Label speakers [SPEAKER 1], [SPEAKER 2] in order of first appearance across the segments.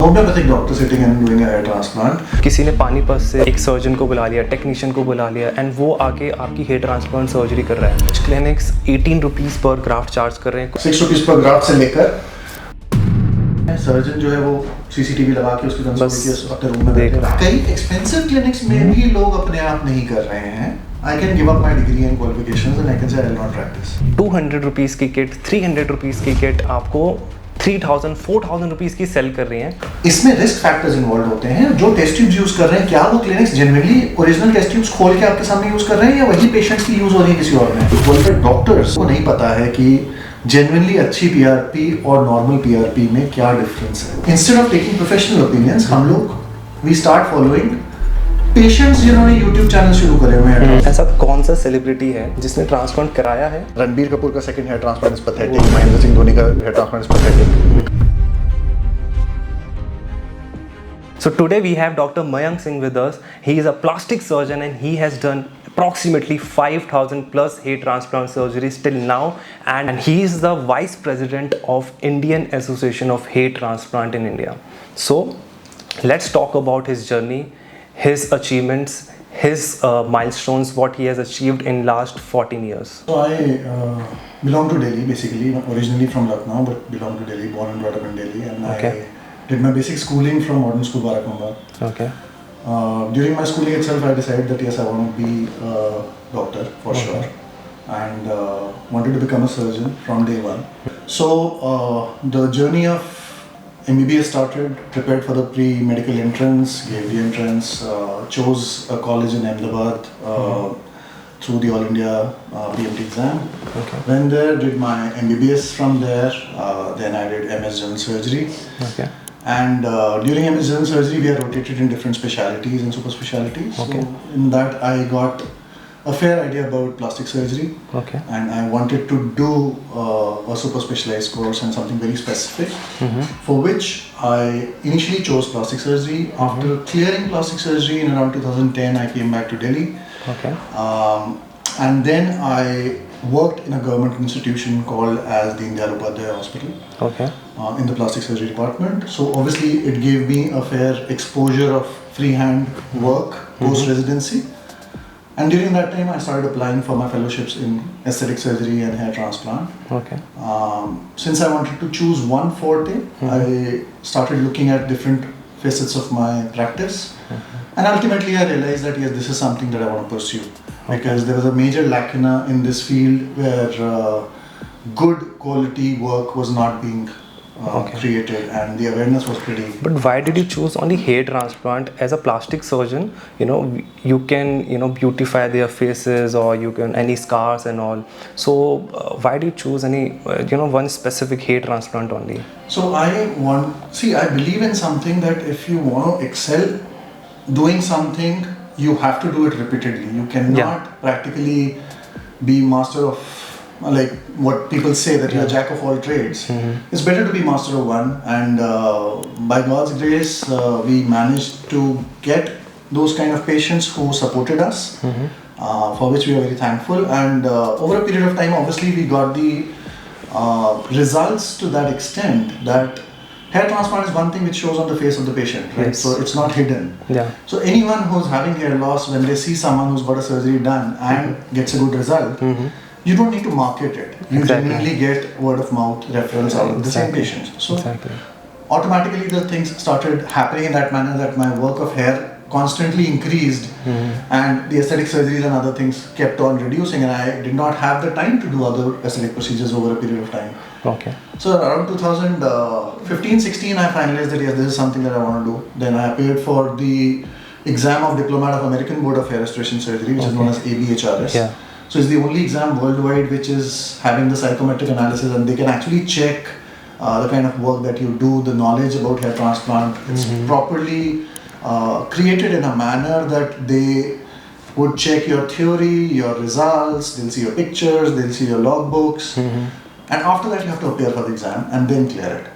[SPEAKER 1] homeopathic doctor sitting and doing a hair transplant.
[SPEAKER 2] किसी ने पानीपत से एक सर्जन को बुला लिया, टेक्नीशियन को बुला लिया एंड वो आके आपकी हेयर ट्रांसप्लांट सर्जरी कर रहा है. कुछ क्लिनिक्स 18 रुपीज़ पर ग्राफ्ट चार्ज कर रहे हैं.
[SPEAKER 1] 6 रुपीज़ पर ग्राफ्ट से लेकर सर्जन जो है वो सीसीटीवी लगा के उसकी कंसल्टेशन अपने रूम में देख रहा है. कई एक्सपेंसिव क्लिनिक्स में भी लोग अपने आप नहीं कर रहे हैं. I can give up my degree and qualifications and I can say I will not practice.
[SPEAKER 2] 200 rupees की किट, 300 रुपीज़ की किट आपको 3000, 4000 रुपीज़ की सेल कर रही हैं.
[SPEAKER 1] इसमें रिस्क फैक्टर्स इन्वॉल्व होते हैं. जो टेस्ट ट्यूब्स यूज कर रहे हैं, क्या वो clinics genuinely original test tubes खोल के आपके सामने यूज कर रहे हैं या वही पेशेंट्स की यूज हो रही है किसी और ने? क्वालिफाइड डॉक्टर्स को नहीं पता है कि जेन्युइनली अच्छी पीआरपी और नॉर्मल पीआरपी में क्या डिफरेंस है. Instead of taking professional opinions, हम लोग वी स्टार्ट फॉलोइंग पेशेंट्स जिन्होंने यूट्यूब चैनल शुरू करे हुए हैं.
[SPEAKER 2] ऐसा कौन सा सेलिब्रिटी है जिसने ट्रांसप्लांट कराया है?
[SPEAKER 1] रणबीर कपूर का second hair transplant is pathetic. Mahendra Singh Dhoni का hair transplant is pathetic.
[SPEAKER 2] So today we have Dr. Mayank Singh with us. He is a plastic surgeon and he has done approximately 5,000 plus hair transplant surgeries till now, and he is the Vice President of Indian Association of Hair Transplant in India. So let's talk about his journey, his achievements, his milestones, what he has achieved in last 14 years.
[SPEAKER 1] So I belong to Delhi basically, originally from Lucknow but belong to Delhi, born and brought up in Delhi, and
[SPEAKER 2] Okay.
[SPEAKER 1] I did my basic schooling from Modern School Barakambar.
[SPEAKER 2] Okay.
[SPEAKER 1] During my schooling itself I decided that yes, I want to be a doctor for sure, and wanted to become a surgeon from day one. So the journey of MBBS started, prepared for the pre-medical entrance, gave the entrance, chose a college in Ahmedabad through the All India PMT exam.
[SPEAKER 2] Okay.
[SPEAKER 1] Went there, did my MBBS from there, then I did MS General Surgery.
[SPEAKER 2] Okay.
[SPEAKER 1] And during MS General Surgery, we are rotated in different specialities and super specialities.
[SPEAKER 2] Okay.
[SPEAKER 1] So in that, I got a fair idea about plastic surgery.
[SPEAKER 2] Okay.
[SPEAKER 1] And I wanted to do a super specialized course and something very specific, for which I initially chose plastic surgery. After clearing plastic surgery in around 2010, I came back to Delhi.
[SPEAKER 2] Okay.
[SPEAKER 1] And then I worked in a government institution called as Deen Dayal Upadhyaya Hospital.
[SPEAKER 2] Okay.
[SPEAKER 1] In the plastic surgery department. So obviously it gave me a fair exposure of freehand work post residency. And during that time, I started applying for my fellowships in aesthetic surgery and hair transplant.
[SPEAKER 2] Okay.
[SPEAKER 1] Since I wanted to choose one forte, I started looking at different facets of my practice. And ultimately, I realized that yes, this is something that I want to pursue. Because there was a major lacuna in this field where good quality work was not being created, and the awareness was pretty.
[SPEAKER 2] But why did you choose only hair transplant? As a plastic surgeon, you know, you can, you know, beautify their faces or you can any scars and all. So why do you choose any, you know, one specific hair transplant only?
[SPEAKER 1] So I believe in something that if you want to excel doing something, you have to do it repeatedly. You cannot practically be master of, like what people say that you're a jack of all trades. It's better to be master of one, and by God's grace we managed to get those kind of patients who supported us, for which we are very thankful. And over a period of time, obviously we got the results to that extent that hair transplant is one thing which shows on the face of the patient, right?
[SPEAKER 2] Yes.
[SPEAKER 1] So it's not hidden.
[SPEAKER 2] Yeah.
[SPEAKER 1] So anyone who's having hair loss, when they see someone who's got a surgery done and gets a good result, you don't need to market it. You genuinely get word of mouth reference out of the same patients. So automatically the things started happening in that manner that my work of hair constantly increased, and the aesthetic surgeries and other things kept on reducing, and I did not have the time to do other aesthetic procedures over a period of time.
[SPEAKER 2] Okay.
[SPEAKER 1] So around 2015-16, I finalized that yes, this is something that I want to do. Then I appeared for the exam of Diplomat of American Board of Hair Restoration Surgery, which is known as ABHRS.
[SPEAKER 2] Yeah.
[SPEAKER 1] So it's the only exam worldwide which is having the psychometric analysis, and they can actually check the kind of work that you do, the knowledge about hair transplant. It's properly created in a manner that they would check your theory, your results, they'll see your pictures, they'll see your logbooks. And after that you have to appear for the exam and then clear it.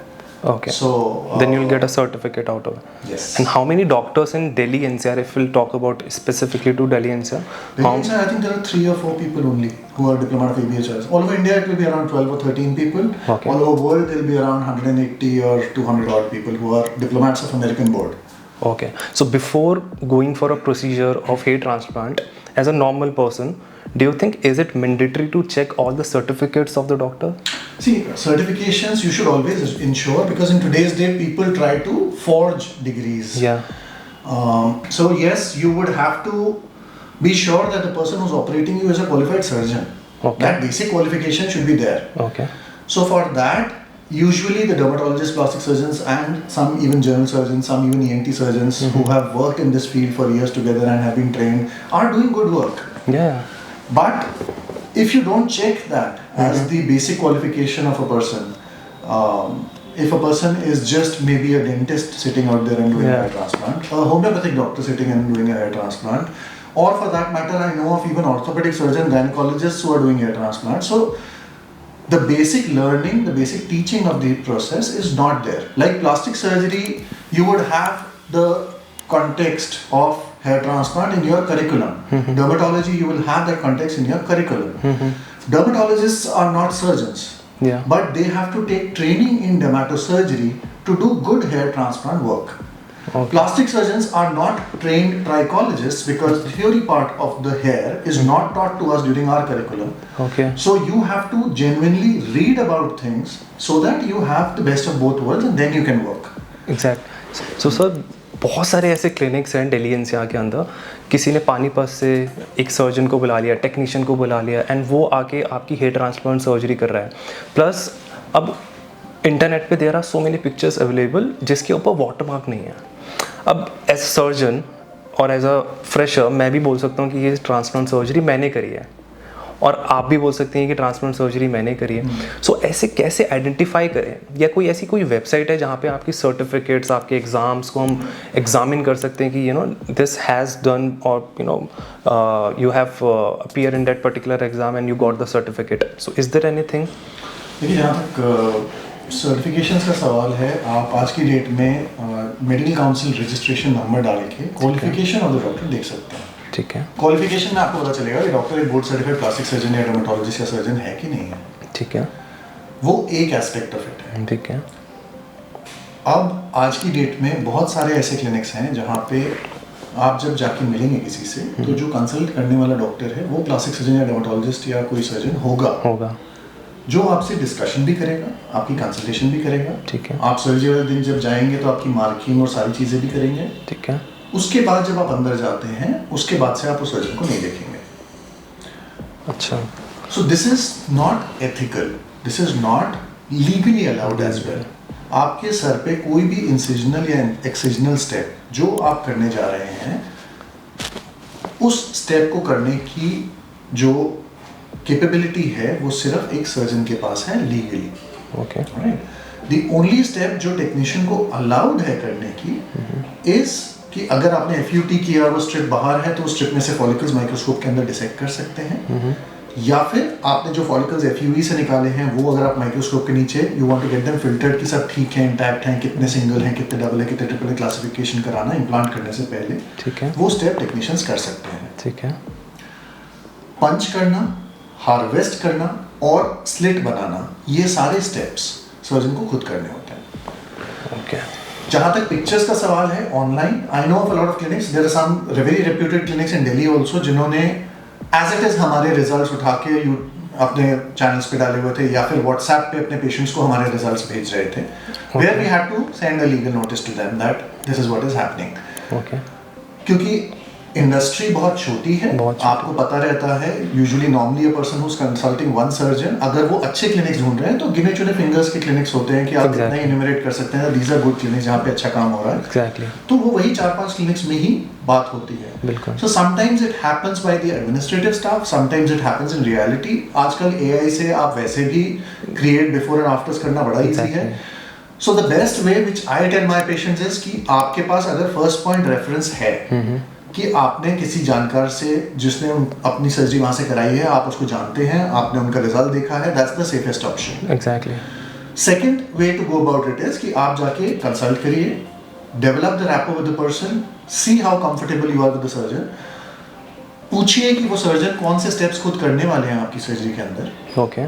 [SPEAKER 2] Okay.
[SPEAKER 1] So
[SPEAKER 2] Then you'll get a certificate out of it.
[SPEAKER 1] yes.
[SPEAKER 2] And how many doctors in Delhi NCR, if we'll talk about specifically to Delhi NCR?
[SPEAKER 1] Delhi, I think there are 3 or 4 people only who are diplomat of ABHRs. All over India, it will be around 12 or 13 people.
[SPEAKER 2] Okay.
[SPEAKER 1] All over world, there will be around 180 or 200 odd people who are diplomats of American board.
[SPEAKER 2] Okay. So before going for a procedure of hair transplant, as a normal person, do you think is it mandatory to check all the certificates of the doctor?
[SPEAKER 1] See, certifications you should always ensure, because in today's day, people try to forge degrees.
[SPEAKER 2] Yeah.
[SPEAKER 1] So yes, you would have to be sure that the person who's operating you is a qualified surgeon.
[SPEAKER 2] Okay.
[SPEAKER 1] That basic qualification should be there.
[SPEAKER 2] Okay.
[SPEAKER 1] So for that, usually the dermatologists, plastic surgeons, and some even general surgeons, some even ENT surgeons who have worked in this field for years together and have been trained are doing good work.
[SPEAKER 2] Yeah.
[SPEAKER 1] But if you don't check that as the basic qualification of a person, if a person is just maybe a dentist sitting out there and doing a hair transplant, a homeopathic doctor sitting and doing a hair transplant, or for that matter, I know of even orthopedic surgeons, gynecologists who are doing hair transplant. So the basic learning, the basic teaching of the process is not there. Like plastic surgery, you would have the context of hair transplant in your curriculum. Dermatology, you will have that context in your curriculum. Dermatologists are not surgeons, but they have to take training in dermatosurgery to do good hair transplant work.
[SPEAKER 2] Okay.
[SPEAKER 1] Plastic surgeons are not trained trichologists because the theory part of the hair is not taught to us during our curriculum.
[SPEAKER 2] Okay.
[SPEAKER 1] So you have to genuinely read about things so that you have the best of both worlds and then you can work.
[SPEAKER 2] Exact. So sir, बहुत सारे ऐसे clinics हैं Delhi NCR के अंदर, किसी ने पानीपत से एक सर्जन को बुला लिया, टेक्नीशियन को बुला लिया, एंड वो आके आपकी हेयर ट्रांसप्लांट सर्जरी कर रहा है. प्लस अब इंटरनेट पे there are so many pictures available जिसके ऊपर वाटरमार्क नहीं है. अब एज सर्जन और एज अ फ्रेशर मैं भी बोल सकता हूँ कि ये ट्रांसप्लांट सर्जरी मैंने करी है, और आप भी बोल सकते हैं कि ट्रांसप्लांट सर्जरी मैंने करी है. सो ऐसे कैसे आइडेंटिफाई करें, या कोई ऐसी कोई वेबसाइट है जहाँ पे आपकी सर्टिफिकेट्स, आपके एग्जाम्स को हम एग्जामिन कर सकते हैं कि you know this has done, और you know you have appear in that particular exam and you got the certificate. So is there anything?
[SPEAKER 1] देखिए, जहाँ तक सर्टिफिकेशंस का सवाल है, आप आज की डेट में मेडिकल काउंसिल रजिस्ट्रेशन नंबर डाल के क्वालिफिकेशन ऑफ द डॉक्टर देख सकते हैं.
[SPEAKER 2] ठीक है.
[SPEAKER 1] क्वालिफिकेशन में आपको पता चलेगा कि डॉक्टर एक बोर्ड सर्टिफाइड प्लास्टिक सर्जन या डर्मेटोलॉजिस्ट या सर्जन है कि नहीं है.
[SPEAKER 2] ठीक है.
[SPEAKER 1] वो एक एस्पेक्ट ऑफ इट है.
[SPEAKER 2] ठीक है.
[SPEAKER 1] अब आज की डेट में बहुत सारे ऐसे क्लिनिक्स हैं जहाँ पे आप जब जाके मिलेंगे किसी से, तो जो कंसल्ट करने वाला डॉक्टर है वो प्लास्टिक सर्जन या डर्मेटोलॉजिस्ट या कोई सर्जन होगा जो आपसे डिस्कशन भी करेगा, आपकी कंसल्टेशन भी करेगा.
[SPEAKER 2] ठीक है.
[SPEAKER 1] आप सर्जरी वाले दिन जब जाएंगे तो आपकी मार्किंग और सारी चीज़ें भी करेंगे.
[SPEAKER 2] ठीक है.
[SPEAKER 1] उसके बाद जब आप अंदर जाते हैं, उसके बाद से आप उस सर्जन को नहीं देखेंगे.
[SPEAKER 2] अच्छा.
[SPEAKER 1] So this is not ethical, this is not legally allowed as well. आपके सर पे कोई भी इंसिजनल या एक्सिजनल स्टेप जो आप करने जा रहे हैं, उस स्टेप को करने की जो कैपेबिलिटी है वो सिर्फ एक सर्जन के पास है legally.
[SPEAKER 2] Okay.
[SPEAKER 1] Right. The only step जो टेक्नीशियन को अलाउड है करने की इज कि अगर आपने FUT किया और वो स्ट्रिप बाहर है तो उस स्ट्रिप में से फॉलिकल्स माइक्रोस्कोप के अंदर डिसेक्ट कर सकते हैं. या फिर आपने जो फॉलिकल्स FUE से निकाले हैं वो अगर आप माइक्रोस्कोप के नीचे you want to get them filtered कि सब ठीक है, इंटैक्ट हैं, कितने सिंगल हैं, कितने डबल है, कितने ट्रिपल है, क्लासिफिकेशन कराना इम्प्लांट करने से पहले.
[SPEAKER 2] ठीक है.
[SPEAKER 1] वो स्टेप टेक्नीशियंस कर सकते हैं.
[SPEAKER 2] ठीक है.
[SPEAKER 1] पंच करना, हार्वेस्ट करना और स्लिट बनाना, ये सारे स्टेप्स सर्जन को खुद करने होते हैं.
[SPEAKER 2] ओके.
[SPEAKER 1] जहाँ तक पिक्चर्स का सवाल है, online I know of a lot of clinics, there are some very reputed clinics in Delhi also जिन्होंने एज इट इज हमारे रिजल्ट्स उठा के अपने चैनल्स पे डाले हुए थे या फिर व्हाट्सएप पे अपने पेशेंट्स को हमारे रिजल्ट्स भेज रहे थे, where we had to send a legal notice to them that this is what is happening.
[SPEAKER 2] Okay.
[SPEAKER 1] क्योंकि इंडस्ट्री बहुत छोटी है, आपको पता रहता है. Usually normally a person who's consulting one surgeon, अगर वो अच्छे क्लिनिक्स ढूंढ रहे हैं तो गिने चुने फिंगर्स के क्लिनिक्स होते हैं कि आप इतना इन्यूमरेट कर सकते हैं दीज आर गुड क्लिनिक्स जहाँ पे अच्छा काम हो रहा है.
[SPEAKER 2] एग्जैक्टली.
[SPEAKER 1] तो वो वही 4-5 क्लिनिक्स में ही बात होती है.
[SPEAKER 2] बिल्कुल.
[SPEAKER 1] So sometimes it happens by the administrative staff, sometimes it happens in reality. आजकल AI से आप वैसे भी क्रिएट बिफोर एंड आफ्टर्स करना बड़ा ईजी है. So the best way which I tell my patients is कि आपके पास अगर फर्स्ट पॉइंट रेफरेंस है कि आपने किसी जानकार से जिसने अपनी सर्जरी वहां से कराई है, आप उसको जानते हैं, आपने उनका रिजल्ट देखा है, that's the safest option.
[SPEAKER 2] Exactly.
[SPEAKER 1] Second way to go about it is कि आप जाके कंसल्ट करिए, develop the rapport with the person, see how comfortable you are with the surgeon, पूछिए कि वो सर्जन कौन से स्टेप्स खुद करने वाले हैं आपकी सर्जरी के अंदर।
[SPEAKER 2] ओके।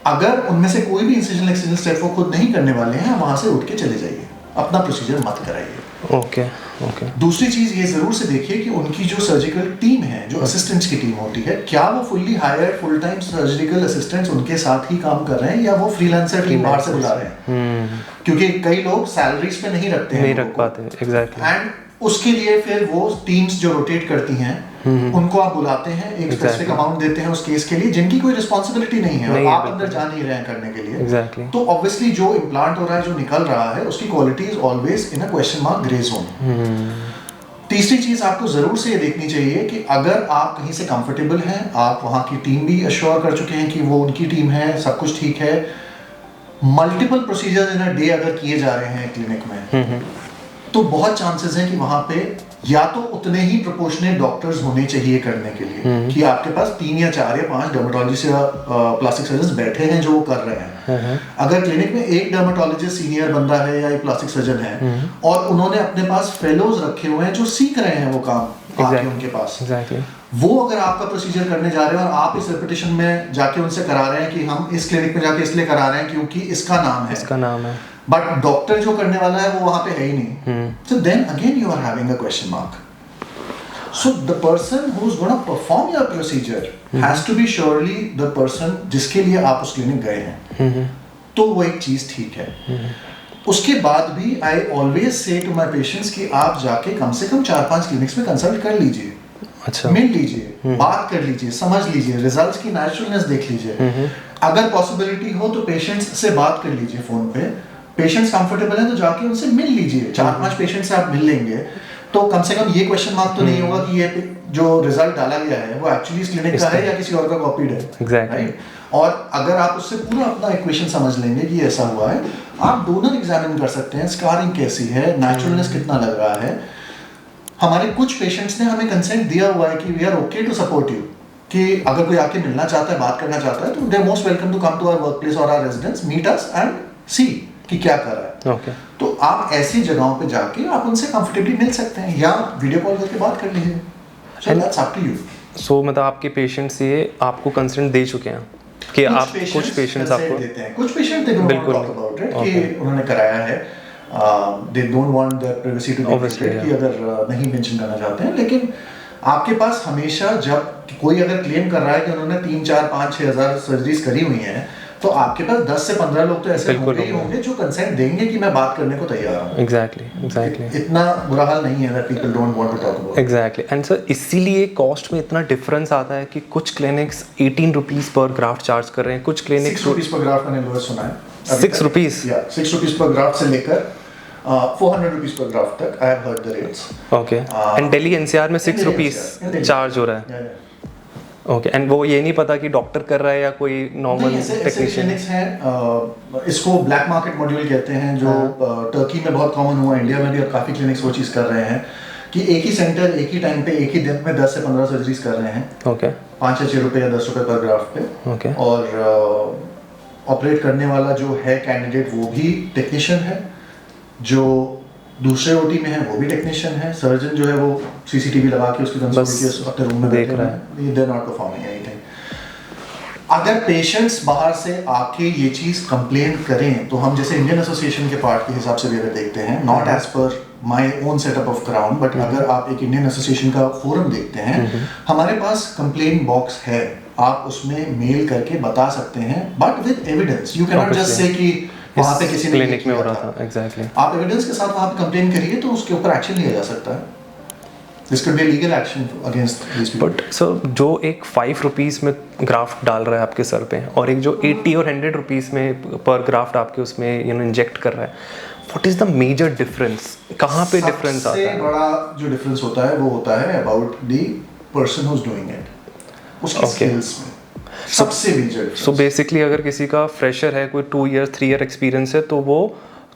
[SPEAKER 1] अगर उनमें से कोई भी इंसिजनल एक्सटेंशन स्टेप वो खुद नहीं करने वाले हैं, वहां से उठ के चले जाइए, अपना प्रोसीजर मत कराइए।
[SPEAKER 2] Okay okay.
[SPEAKER 1] दूसरी चीज ये जरूर से देखिए कि उनकी जो सर्जिकल टीम है, जो असिस्टेंट्स की टीम होती है, क्या वो fully hired full time surgical assistants उनके साथ ही काम कर रहे हैं या वो फ्रीलांसर टीम बाहर से बुला रहे हैं। क्योंकि कई लोग सैलरीज पे नहीं रखते हैं,
[SPEAKER 2] नहीं रख पाते। एग्जैक्टली।
[SPEAKER 1] एंड उसके लिए फिर वो टीम्स जो रोटेट करती हैं उनको आप बुलाते हैं, एक स्पेसिफिक अमाउंट देते हैं उस केस के लिए, जिनकी कोई रिस्पॉन्सिबिलिटी नहीं है और आप अंदर जा नहीं रहे हैं करने के लिए।
[SPEAKER 2] एग्जैक्टली।
[SPEAKER 1] तो ऑब्वियसली जो इम्प्लांट हो रहा है, जो निकल रहा है, उसकी quality is always in a question mark grey zone. तीसरी चीज आपको जरूर से ये देखनी चाहिए कि अगर आप कहीं से कंफर्टेबल हैं, आप वहां की टीम भी अश्योर कर चुके हैं कि वो उनकी टीम है, सब कुछ ठीक है, multiple procedure in a day अगर किए जा रहे हैं क्लिनिक में, तो बहुत चांसेस हैं कि वहां पे या तो उतने ही प्रोपोर्शनेट डॉक्टर्स होने चाहिए करने के लिए कि आपके पास 3 या 4 या 5 डर्मेटोलॉजिस्ट या प्लास्टिक सर्जन बैठे हैं जो वो कर रहे हैं। अगर क्लिनिक में एक डर्मेटोलॉजिस्ट सीनियर बंदा है या एक प्लास्टिक सर्जन है और उन्होंने अपने पास फेलोज रखे हुए हैं जो सीख रहे हैं वो काम आके उनके पास, वो अगर आपका प्रोसीजर करने जा रहे हैं और आप इस रेपिटेशन में जाके उनसे करा रहे हैं कि हम इस क्लिनिक में जाके इसलिए करा रहे हैं क्योंकि इसका नाम है, बट डॉक्टर जो करने वाला है वो वहां पे है ही नहीं, so then again you are having a question mark. So the person who's going to perform your procedure has to be surely the person जिसके लिए आप उस क्लिनिक गए हैं, तो वो एक चीज ठीक है। उसके बाद भी I always say to my patients कि आप जाके कम से कम 4-5 क्लिनिक्स में कंसल्ट कर लीजिए, अच्छा, मिल लीजिए, बात कर लीजिए, समझ लीजिए, रिजल्ट्स की नेचुरलनेस देख लीजिए। अगर पॉसिबिलिटी हो तो पेशेंट्स से बात कर लीजिए फोन पे, पेशेंट्स कंफर्टेबल हैं तो जाके उनसे मिल लीजिए, 4-5 पेशेंट से आप मिल लेंगे तो कम से कम ये क्वेश्चन मार्क तो नहीं होगा कि ये जो रिजल्ट डाला गया है वो एक्चुअली इस क्लिनिक का है या किसी और का कॉपीड है, राइट। और अगर आप उससे पूरा अपना इक्वेशन समझ लेंगे कि ऐसा हुआ है, आप डोनर एग्जामिन कर सकते हैं, स्कारिंग कैसी है, नेचुरलनेस कितना लग रहा है। हमारे कुछ पेशेंट्स ने हमें कंसेंट दिया हुआ है कि we are okay to support you, कि अगर कोई आके मिलना चाहता है, बात करना चाहता है, तो they are most welcome to come to our workplace और our residence, meet us and see कि क्या कर रहा है।
[SPEAKER 2] okay.
[SPEAKER 1] तो आप ऐसी जगहों पे जाके आप उनसे कंफर्टेबली मिल सकते हैं या वीडियो कॉल करके बात कर लीजिए। So that's up to you.
[SPEAKER 2] So मतलब आपके पेशेंट्स ये आपको कंसेंट दे चुके हैं कि आप कुछ पेशेंट्स आपको
[SPEAKER 1] देते हैं, कुछ patient they don't talk about it कि उन्होंने कराया है, they don't want their privacy to be distracted कि अगर नहीं मेंशन करना चाहते हैं। लेकिन आपके पास हमेशा जब कोई अगर क्लेम कर रहा है कि उन्होंने 3, 4, 5, 6 हज़ार सर्जरीज करी हुई हैं, तो आपके पास 10 से 15 लोग तो ऐसे होंगे जो कंसेंट देंगे कि मैं बात करने को तैयार हूं।
[SPEAKER 2] एग्जैक्टली।
[SPEAKER 1] इतना बुरा हाल नहीं है that people don't want to talk about.
[SPEAKER 2] Exactly. And sir इसीलिए कॉस्ट में इतना डिफरेंस आता है कि कुछ clinics 18 rupees per graft charge कर रहे हैं, कुछ क्लिनिक्स
[SPEAKER 1] 6 रुपीज पर ग्राफ्ट मैंने लोएस्ट सुना है।
[SPEAKER 2] 6 रुपीज?
[SPEAKER 1] या 6 रुपीज पर ग्राफ्ट से लेकर 400 रुपीज पर ग्राफ्ट तक I have heard the rates.
[SPEAKER 2] Okay. And Delhi NCR में 6 रुपीज चार्ज हो रहा है। ओके। एंड वो ये नहीं पता कि डॉक्टर कर रहा है या कोई नॉर्मल टेक्नीशियन
[SPEAKER 1] है। इसको ब्लैक मार्केट मॉड्यूल कहते हैं, जो टर्की में बहुत कॉमन हुआ, इंडिया में भी अब काफ़ी क्लिनिक्स वो चीज़ कर रहे हैं कि एक ही सेंटर एक ही टाइम पे एक ही दिन में 10 से 15 सर्जरीज कर रहे हैं।
[SPEAKER 2] ओके।
[SPEAKER 1] 5 या 6 रुपये या 10 रुपये पर ग्राफ्ट पे।
[SPEAKER 2] ओके।
[SPEAKER 1] और ऑपरेट करने वाला जो है कैंडिडेट वो भी टेक्नीशियन है, जो दूसरे ओटी में है वो भी टेक्नीशियन है, सर्जन जो है वो सीसीटीवी लगा के उसकी कंसोल के अपने रूम में देख रहा है, they are not performing anything. अगर पेशेंट्स बाहर से आके ये चीज कंप्लेन करें तो हम जैसे इंडियन एसोसिएशन के पार्ट के हिसाब से भी अगर देखते हैं, not as per my own setup of crown, but अगर आप एक इंडियन एसोसिएशन का फोरम देखते हैं, हमारे पास कंप्लेन बॉक्स है, आप उसमें मेल करके बता सकते हैं, but with evidence. You can not just say कि वहाँ पे किसी ने
[SPEAKER 2] क्लिनिक में हो रहा था। एग्जैक्टली।
[SPEAKER 1] आप एविडेंस के साथ वहाँ पे कंप्लेन करिए तो उसके ऊपर एक्शन लिया जा सकता है। This could be a legal action against these people.
[SPEAKER 2] But sir जो एक 5 रुपीज़ में ग्राफ्ट डाल रहा है आपके सर पे और एक जो 80 और 100 रुपीज़ में पर ग्राफ्ट आपके उसमें इंजेक्ट कर रहा है, what is the major difference? कहाँ पे डिफरेंस आता है?
[SPEAKER 1] सबसे बड़ा जो डिफरेंस होता है वो होता है about the person who is doing it, उसके स्किल्स में सबसे मेजर।
[SPEAKER 2] सो बेसिकली अगर किसी का फ्रेशर है, कोई 2 ईयर 3 ईयर एक्सपीरियंस है, तो वो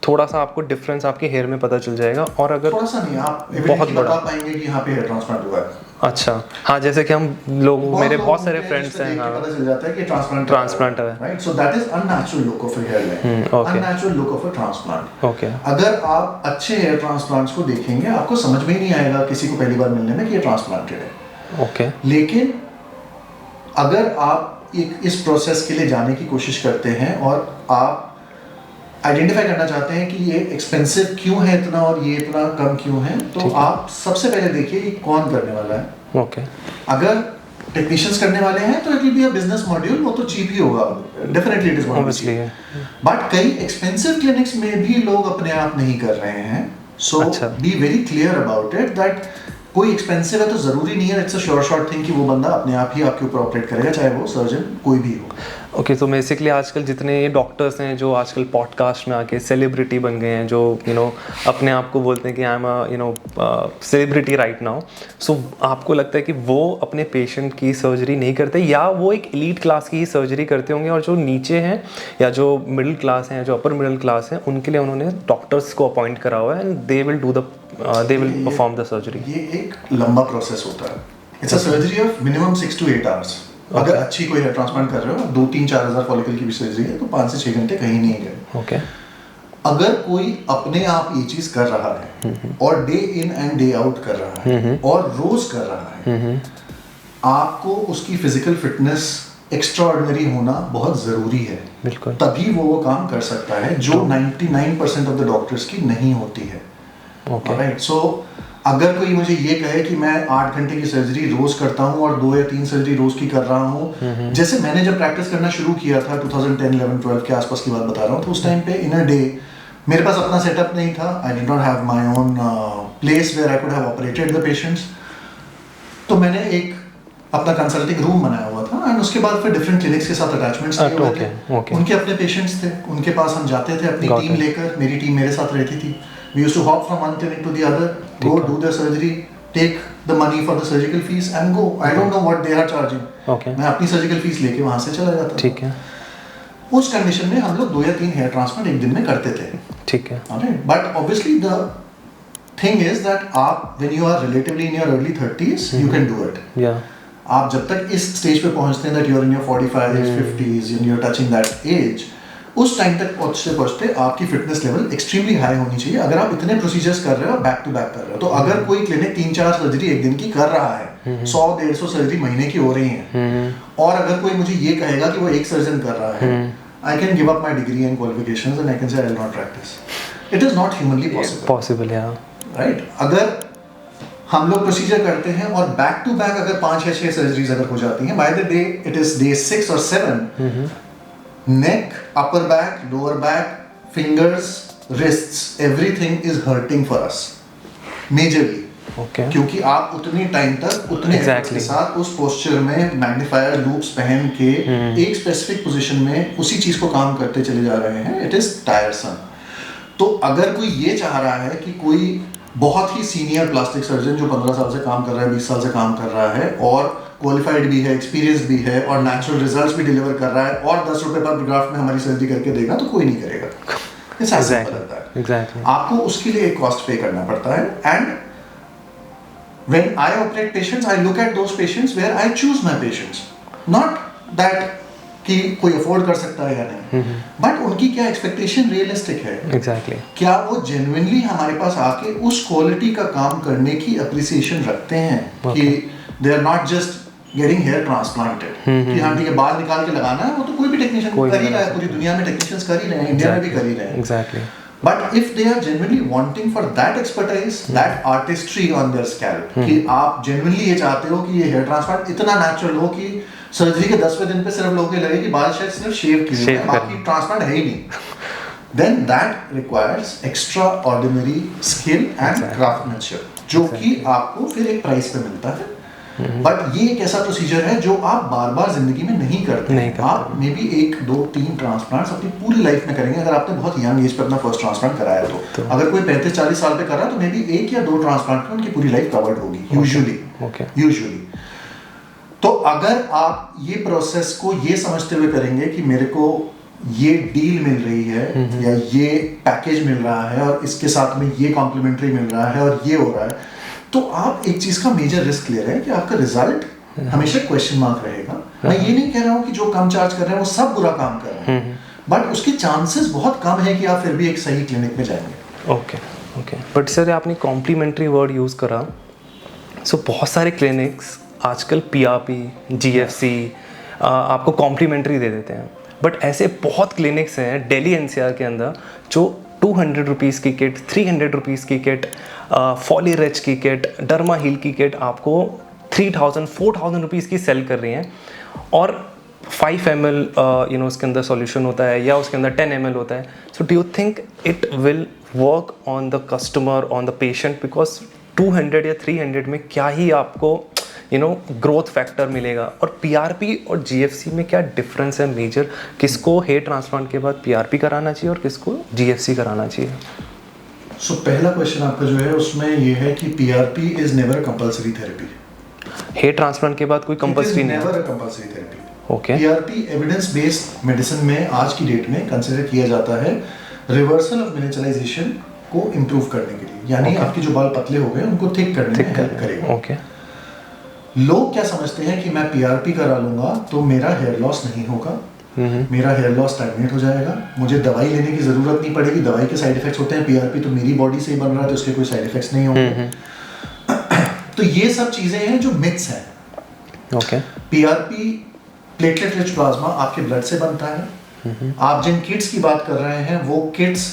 [SPEAKER 2] थोड़ा सा आपको डिफरेंस आपके हेयर में पता चल जाएगा। और अगर
[SPEAKER 1] थोड़ा सा नहीं, आप बहुत बता पाएंगे कि यहाँ पे हेयर ट्रांसप्लांट हुआ है।
[SPEAKER 2] अच्छा, हाँ, जैसे कि हम लोग, मेरे बहुत सारे
[SPEAKER 1] लोग
[SPEAKER 2] फ्रेंड्स हैं, हाँ,
[SPEAKER 1] पता चल जाता है कि
[SPEAKER 2] ट्रांसप्लांट है,
[SPEAKER 1] right? So that is unnatural look of a hairline,
[SPEAKER 2] okay.
[SPEAKER 1] Unnatural look of a transplant.
[SPEAKER 2] Okay,
[SPEAKER 1] अगर आप अच्छे हेयर ट्रांसप्लांट्स को देखेंगे, आपको समझ में ही नहीं आएगा किसी को पहली बार मिलने में कि ये ट्रांसप्लांटेड है।
[SPEAKER 2] ओके,
[SPEAKER 1] लेकिन अगर आप इस प्रोसेस के लिए जाने की कोशिश करते हैं और आप आइडेंटिफाई करना चाहते हैं कि ये एक्सपेंसिव क्यों है इतना और ये इतना कम क्यों है, तो आप सबसे पहले देखिए ये कौन करने वाला है।
[SPEAKER 2] ओके,
[SPEAKER 1] अगर टेक्नीशियंस करने वाले हैं तो it will be a business module, वो तो चीप ही होगा, definitely it is going to be. But कई एक्सपेंसिव क्लिनिक्स में भी लोग अपने आप नहीं कर रहे हैं। So be very clear about it that कोई एक्सपेंसिव है तो जरूरी नहीं है it's a sure shot thing कि वो बंदा अपने आप ही आपके ऊपर ऑपरेट करेगा, चाहे वो सर्जन कोई भी हो।
[SPEAKER 2] ओके, तो बेसिकली आजकल जितने डॉक्टर्स हैं जो आजकल पॉडकास्ट में आके सेलिब्रिटी बन गए हैं, जो अपने आप को बोलते हैं कि I am celebrity right now, so आपको लगता है कि वो अपने पेशेंट की सर्जरी नहीं करते, या वो एक एलीट क्लास की ही सर्जरी करते होंगे, और जो नीचे हैं या जो मिडिल क्लास हैं, जो अपर मिडिल क्लास हैं, उनके लिए उन्होंने डॉक्टर्स को अपॉइंट करा हुआ है and they will perform the surgery?
[SPEAKER 1] ये एक लंबा प्रोसेस होता है। It's a surgery of minimum 6 to 8 hours. अगर अच्छी कोई हेयर ट्रांसप्लांट कर रहे हो, 2-3-4 हज़ार फॉलिकल की भी सर्जरी है, तो 5 से 6 घंटे कहीं नहीं गए।
[SPEAKER 2] ओके,
[SPEAKER 1] अगर कोई अपने आप ये चीज कर रहा है और day in and day out कर रहा है और रोज कर रहा है, आपको उसकी फिजिकल फिटनेस एक्स्ट्राऑर्डिनरी होना बहुत जरूरी है।
[SPEAKER 2] बिल्कुल,
[SPEAKER 1] तभी वो काम कर सकता है, जो 99% ऑफ द डॉक्टर्स की नहीं होती है। राइट? सो अगर कोई मुझे ये कहे कि मैं 8 घंटे की सर्जरी रोज करता हूँ और 2 या 3 सर्जरी रोज की कर रहा हूँ, जैसे मैंने जब प्रैक्टिस करना शुरू किया था 2010, 11, 12 के आसपास की बात बता रहा हूँ, तो उस टाइम पे इन अ डे मेरे पास अपना सेटअप नहीं था। I did not have my own place where I could have operated the patients. तो मैंने एक अपना कंसल्टिंग रूम बनाया हुआ था एंड उसके बाद फिर डिफरेंट क्लिनिक्स के साथ अटैचमेंट्स किए हुए थे। उनके अपने पेशेंट्स थे, उनके पास हम जाते थे अपनी टीम लेकर, मेरी टीम मेरे साथ रहती थी। We used to hop from one clinic to the other, go do the surgery, take the money for the surgical fees and go. I don't know what they are charging.
[SPEAKER 2] Okay.
[SPEAKER 1] मैं अपनी surgical fees लेके वहाँ से चला जाता था।
[SPEAKER 2] ठीक है।
[SPEAKER 1] उस कंडीशन में हम लोग 2 या 3 हेयर ट्रांसप्लांट एक दिन में करते थे।
[SPEAKER 2] ठीक है।
[SPEAKER 1] But obviously the thing is that आप when you are relatively in your early 30s, you can do it.
[SPEAKER 2] Yeah.
[SPEAKER 1] आप जब तक इस स्टेज पे पहुँचते हैं that you are in your 45s, 50s, and you are touching that age, उस time तक पहुंचते आपकी फिटनेस लेवल एक्सट्रीमली हाई होनी चाहिए। अगर आप इतने प्रोसीजर्स कर रहे हो, बैक टू बैक कर रहे हो, तो अगर कोई क्लिनिक 3-4 सर्जरी एक दिन की कर रहा है, 100-150 सर्जरी महीने की हो रही है, और अगर कोई मुझे ये कहेगा कि वो एक सर्जन कर रहा है, I can give up my degree and qualifications and I can say I will not practice. It is not humanly possible, right? अगर हम लोग प्रोसीजर करते हैं और बैक टू बैक अगर 5 या 6 सर्जरीज अगर हो जाती हैं, by the day it is day 6 or 7, neck, upper back, lower back, fingers, wrists, everything is hurting for us majorly.
[SPEAKER 2] Okay.
[SPEAKER 1] क्योंकि आप उतनी टाइम तक उतने के साथ उस पोस्चर में मैग्नीफायर लूप्स पहन के एक स्पेसिफिक पोजीशन में उसी चीज को काम करते चले जा रहे हैं। It is टायरसम। तो अगर कोई ये चाह रहा है कि कोई बहुत ही सीनियर प्लास्टिक सर्जन जो 15 साल से काम कर रहा है, 20 साल से काम कर रहा है और क्वालिफाइड भी है, एक्सपीरियंस भी है और नेचुरल रिजल्ट्स भी डिलीवर कर रहा है और 10 रुपए पर ग्राफ में हमारी सर्जरी करके देगा, तो कोई नहीं करेगा।
[SPEAKER 2] Exactly.
[SPEAKER 1] आपको उसके लिए एक कॉस्ट पे करना पड़ता है। And when I operate patients, I look at those patients where I choose my patients, not that कि कोई अफोर्ड कर सकता है या नहीं, बट उनकी क्या एक्सपेक्टेशन रियलिस्टिक है।
[SPEAKER 2] Exactly.
[SPEAKER 1] क्या वो जेन्युइनली हमारे पास आके उस क्वालिटी का काम करने की अप्रिसिएशन रखते हैं कि they are not just getting hair transplanted कि हाँ ठीक है बाल निकाल के लगाना है, वो तो कोई भी टेक्नीशियन कर ही रहा है, पूरी दुनिया में टेक्नीशियंस कर ही रहे हैं, इंडिया में भी कर ही रहे हैं।
[SPEAKER 2] Exactly.
[SPEAKER 1] But if they are genuinely wanting for that expertise, that artistry on their scalp, कि आप जेन्युइनली ये चाहते हो कि ये हेयर ट्रांसप्लांट इतना नेचुरल हो कि सर्जरी के 10वें दिन पे सिर्फ लोगों को लगे कि बाल शायद सिर्फ शेव किए हैं, बाकी ट्रांसप्लांट है ही नहीं, then that requires extraordinary skill and craftsmanship, जो कि आपको फिर एक प्राइस पे मिलता है। बट ये एक ऐसा प्रोसीजर है जो आप बार बार जिंदगी में नहीं करते। आप मे बी 1, 2, 3 ट्रांसप्लांट्स अपनी पूरी लाइफ में करेंगे अगर आपने बहुत यंग एज पे अपना फर्स्ट ट्रांसप्लांट कराया तो। अगर कोई 35-40 साल पे कर रहा है तो मे बी 1 या 2 ट्रांसप्लांट में उनकी पूरी लाइफ कवर्ड होगी यूजुअली। तो अगर आप ये प्रोसेस को ये समझते हुए करेंगे कि मेरे को ये डील मिल रही है या ये पैकेज मिल रहा है और इसके साथ में ये कॉम्प्लीमेंट्री मिल रहा है और ये हो रहा है, तो आप एक चीज का मेजर रिस्क ले रहे हैं कि आपका रिजल्ट हमेशा क्वेश्चन मार्क रहेगा। मैं ये नहीं कह रहा हूँ कि जो कम चार्ज कर रहे हैं वो सब बुरा काम कर रहे हैं, बट उसके चांसेस बहुत कम है कि आप फिर भी एक सही क्लिनिक में जाएंगे।
[SPEAKER 2] ओके ओके, बट सर आपने कॉम्प्लीमेंट्री वर्ड यूज़ करा, सो बहुत सारे क्लिनिक्स आजकल PRP, GFC आपको कॉम्प्लीमेंट्री दे देते हैं, बट ऐसे बहुत क्लिनिक्स हैं दिल्ली NCR के अंदर जो 200 रुपीज़ की किट, 300 रुपीज़ की किट, फॉलीरिच की किट, डर्मा हील की किट आपको 3000, 4000 रुपीज़ की सेल कर रही हैं, और 5 ml उसके अंदर सॉल्यूशन होता है या उसके अंदर 10 ml होता है। So do you think it will work on the customer, on the patient? Because 200 या 300 में क्या ही आपको ग्रोथ फैक्टर मिलेगा? और PRP और GFC में क्या डिफरेंस है मेजर? किसको हेयर ट्रांसप्लांट के बाद PRP कराना चाहिए और किसको GFC कराना चाहिए?
[SPEAKER 1] सो पहला क्वेश्चन आपका जो है उसमें ये है कि PRP is never compulsory therapy.
[SPEAKER 2] Hair transplant के बाद कोई कंपल्सरी नहीं है?
[SPEAKER 1] Never a compulsory therapy.
[SPEAKER 2] Okay.
[SPEAKER 1] PRP evidence based medicine में आज की डेट में कंसीडर किया जाता है रिवर्सल ऑफ मिनिचुरलाइजेशन को इम्प्रूव करने के लिए, यानी आपके जो बाल पतले हो गए उनको थिक करने में हेल्प करेगा।
[SPEAKER 2] ओके।
[SPEAKER 1] लोग क्या समझते हैं कि मैं PRP करा लूंगा तो मेरा हेयर लॉस नहीं होगा, मेरा हेयर लॉस स्टैग्नेट हो जाएगा, मुझे दवाई लेने की जरूरत नहीं पड़ेगी, दवाई के साइड इफेक्ट्स होते हैं, PRP तो मेरी बॉडी से ही बन रहा है तो उसके कोई साइड इफेक्ट्स नहीं होंगे। तो ये सब चीजें हैं जो मिथ्स हैं।
[SPEAKER 2] Okay.
[SPEAKER 1] PRP platelet rich plasma आपके ब्लड से बनता है। आप जिन किट्स की बात कर रहे हैं वो किट्स,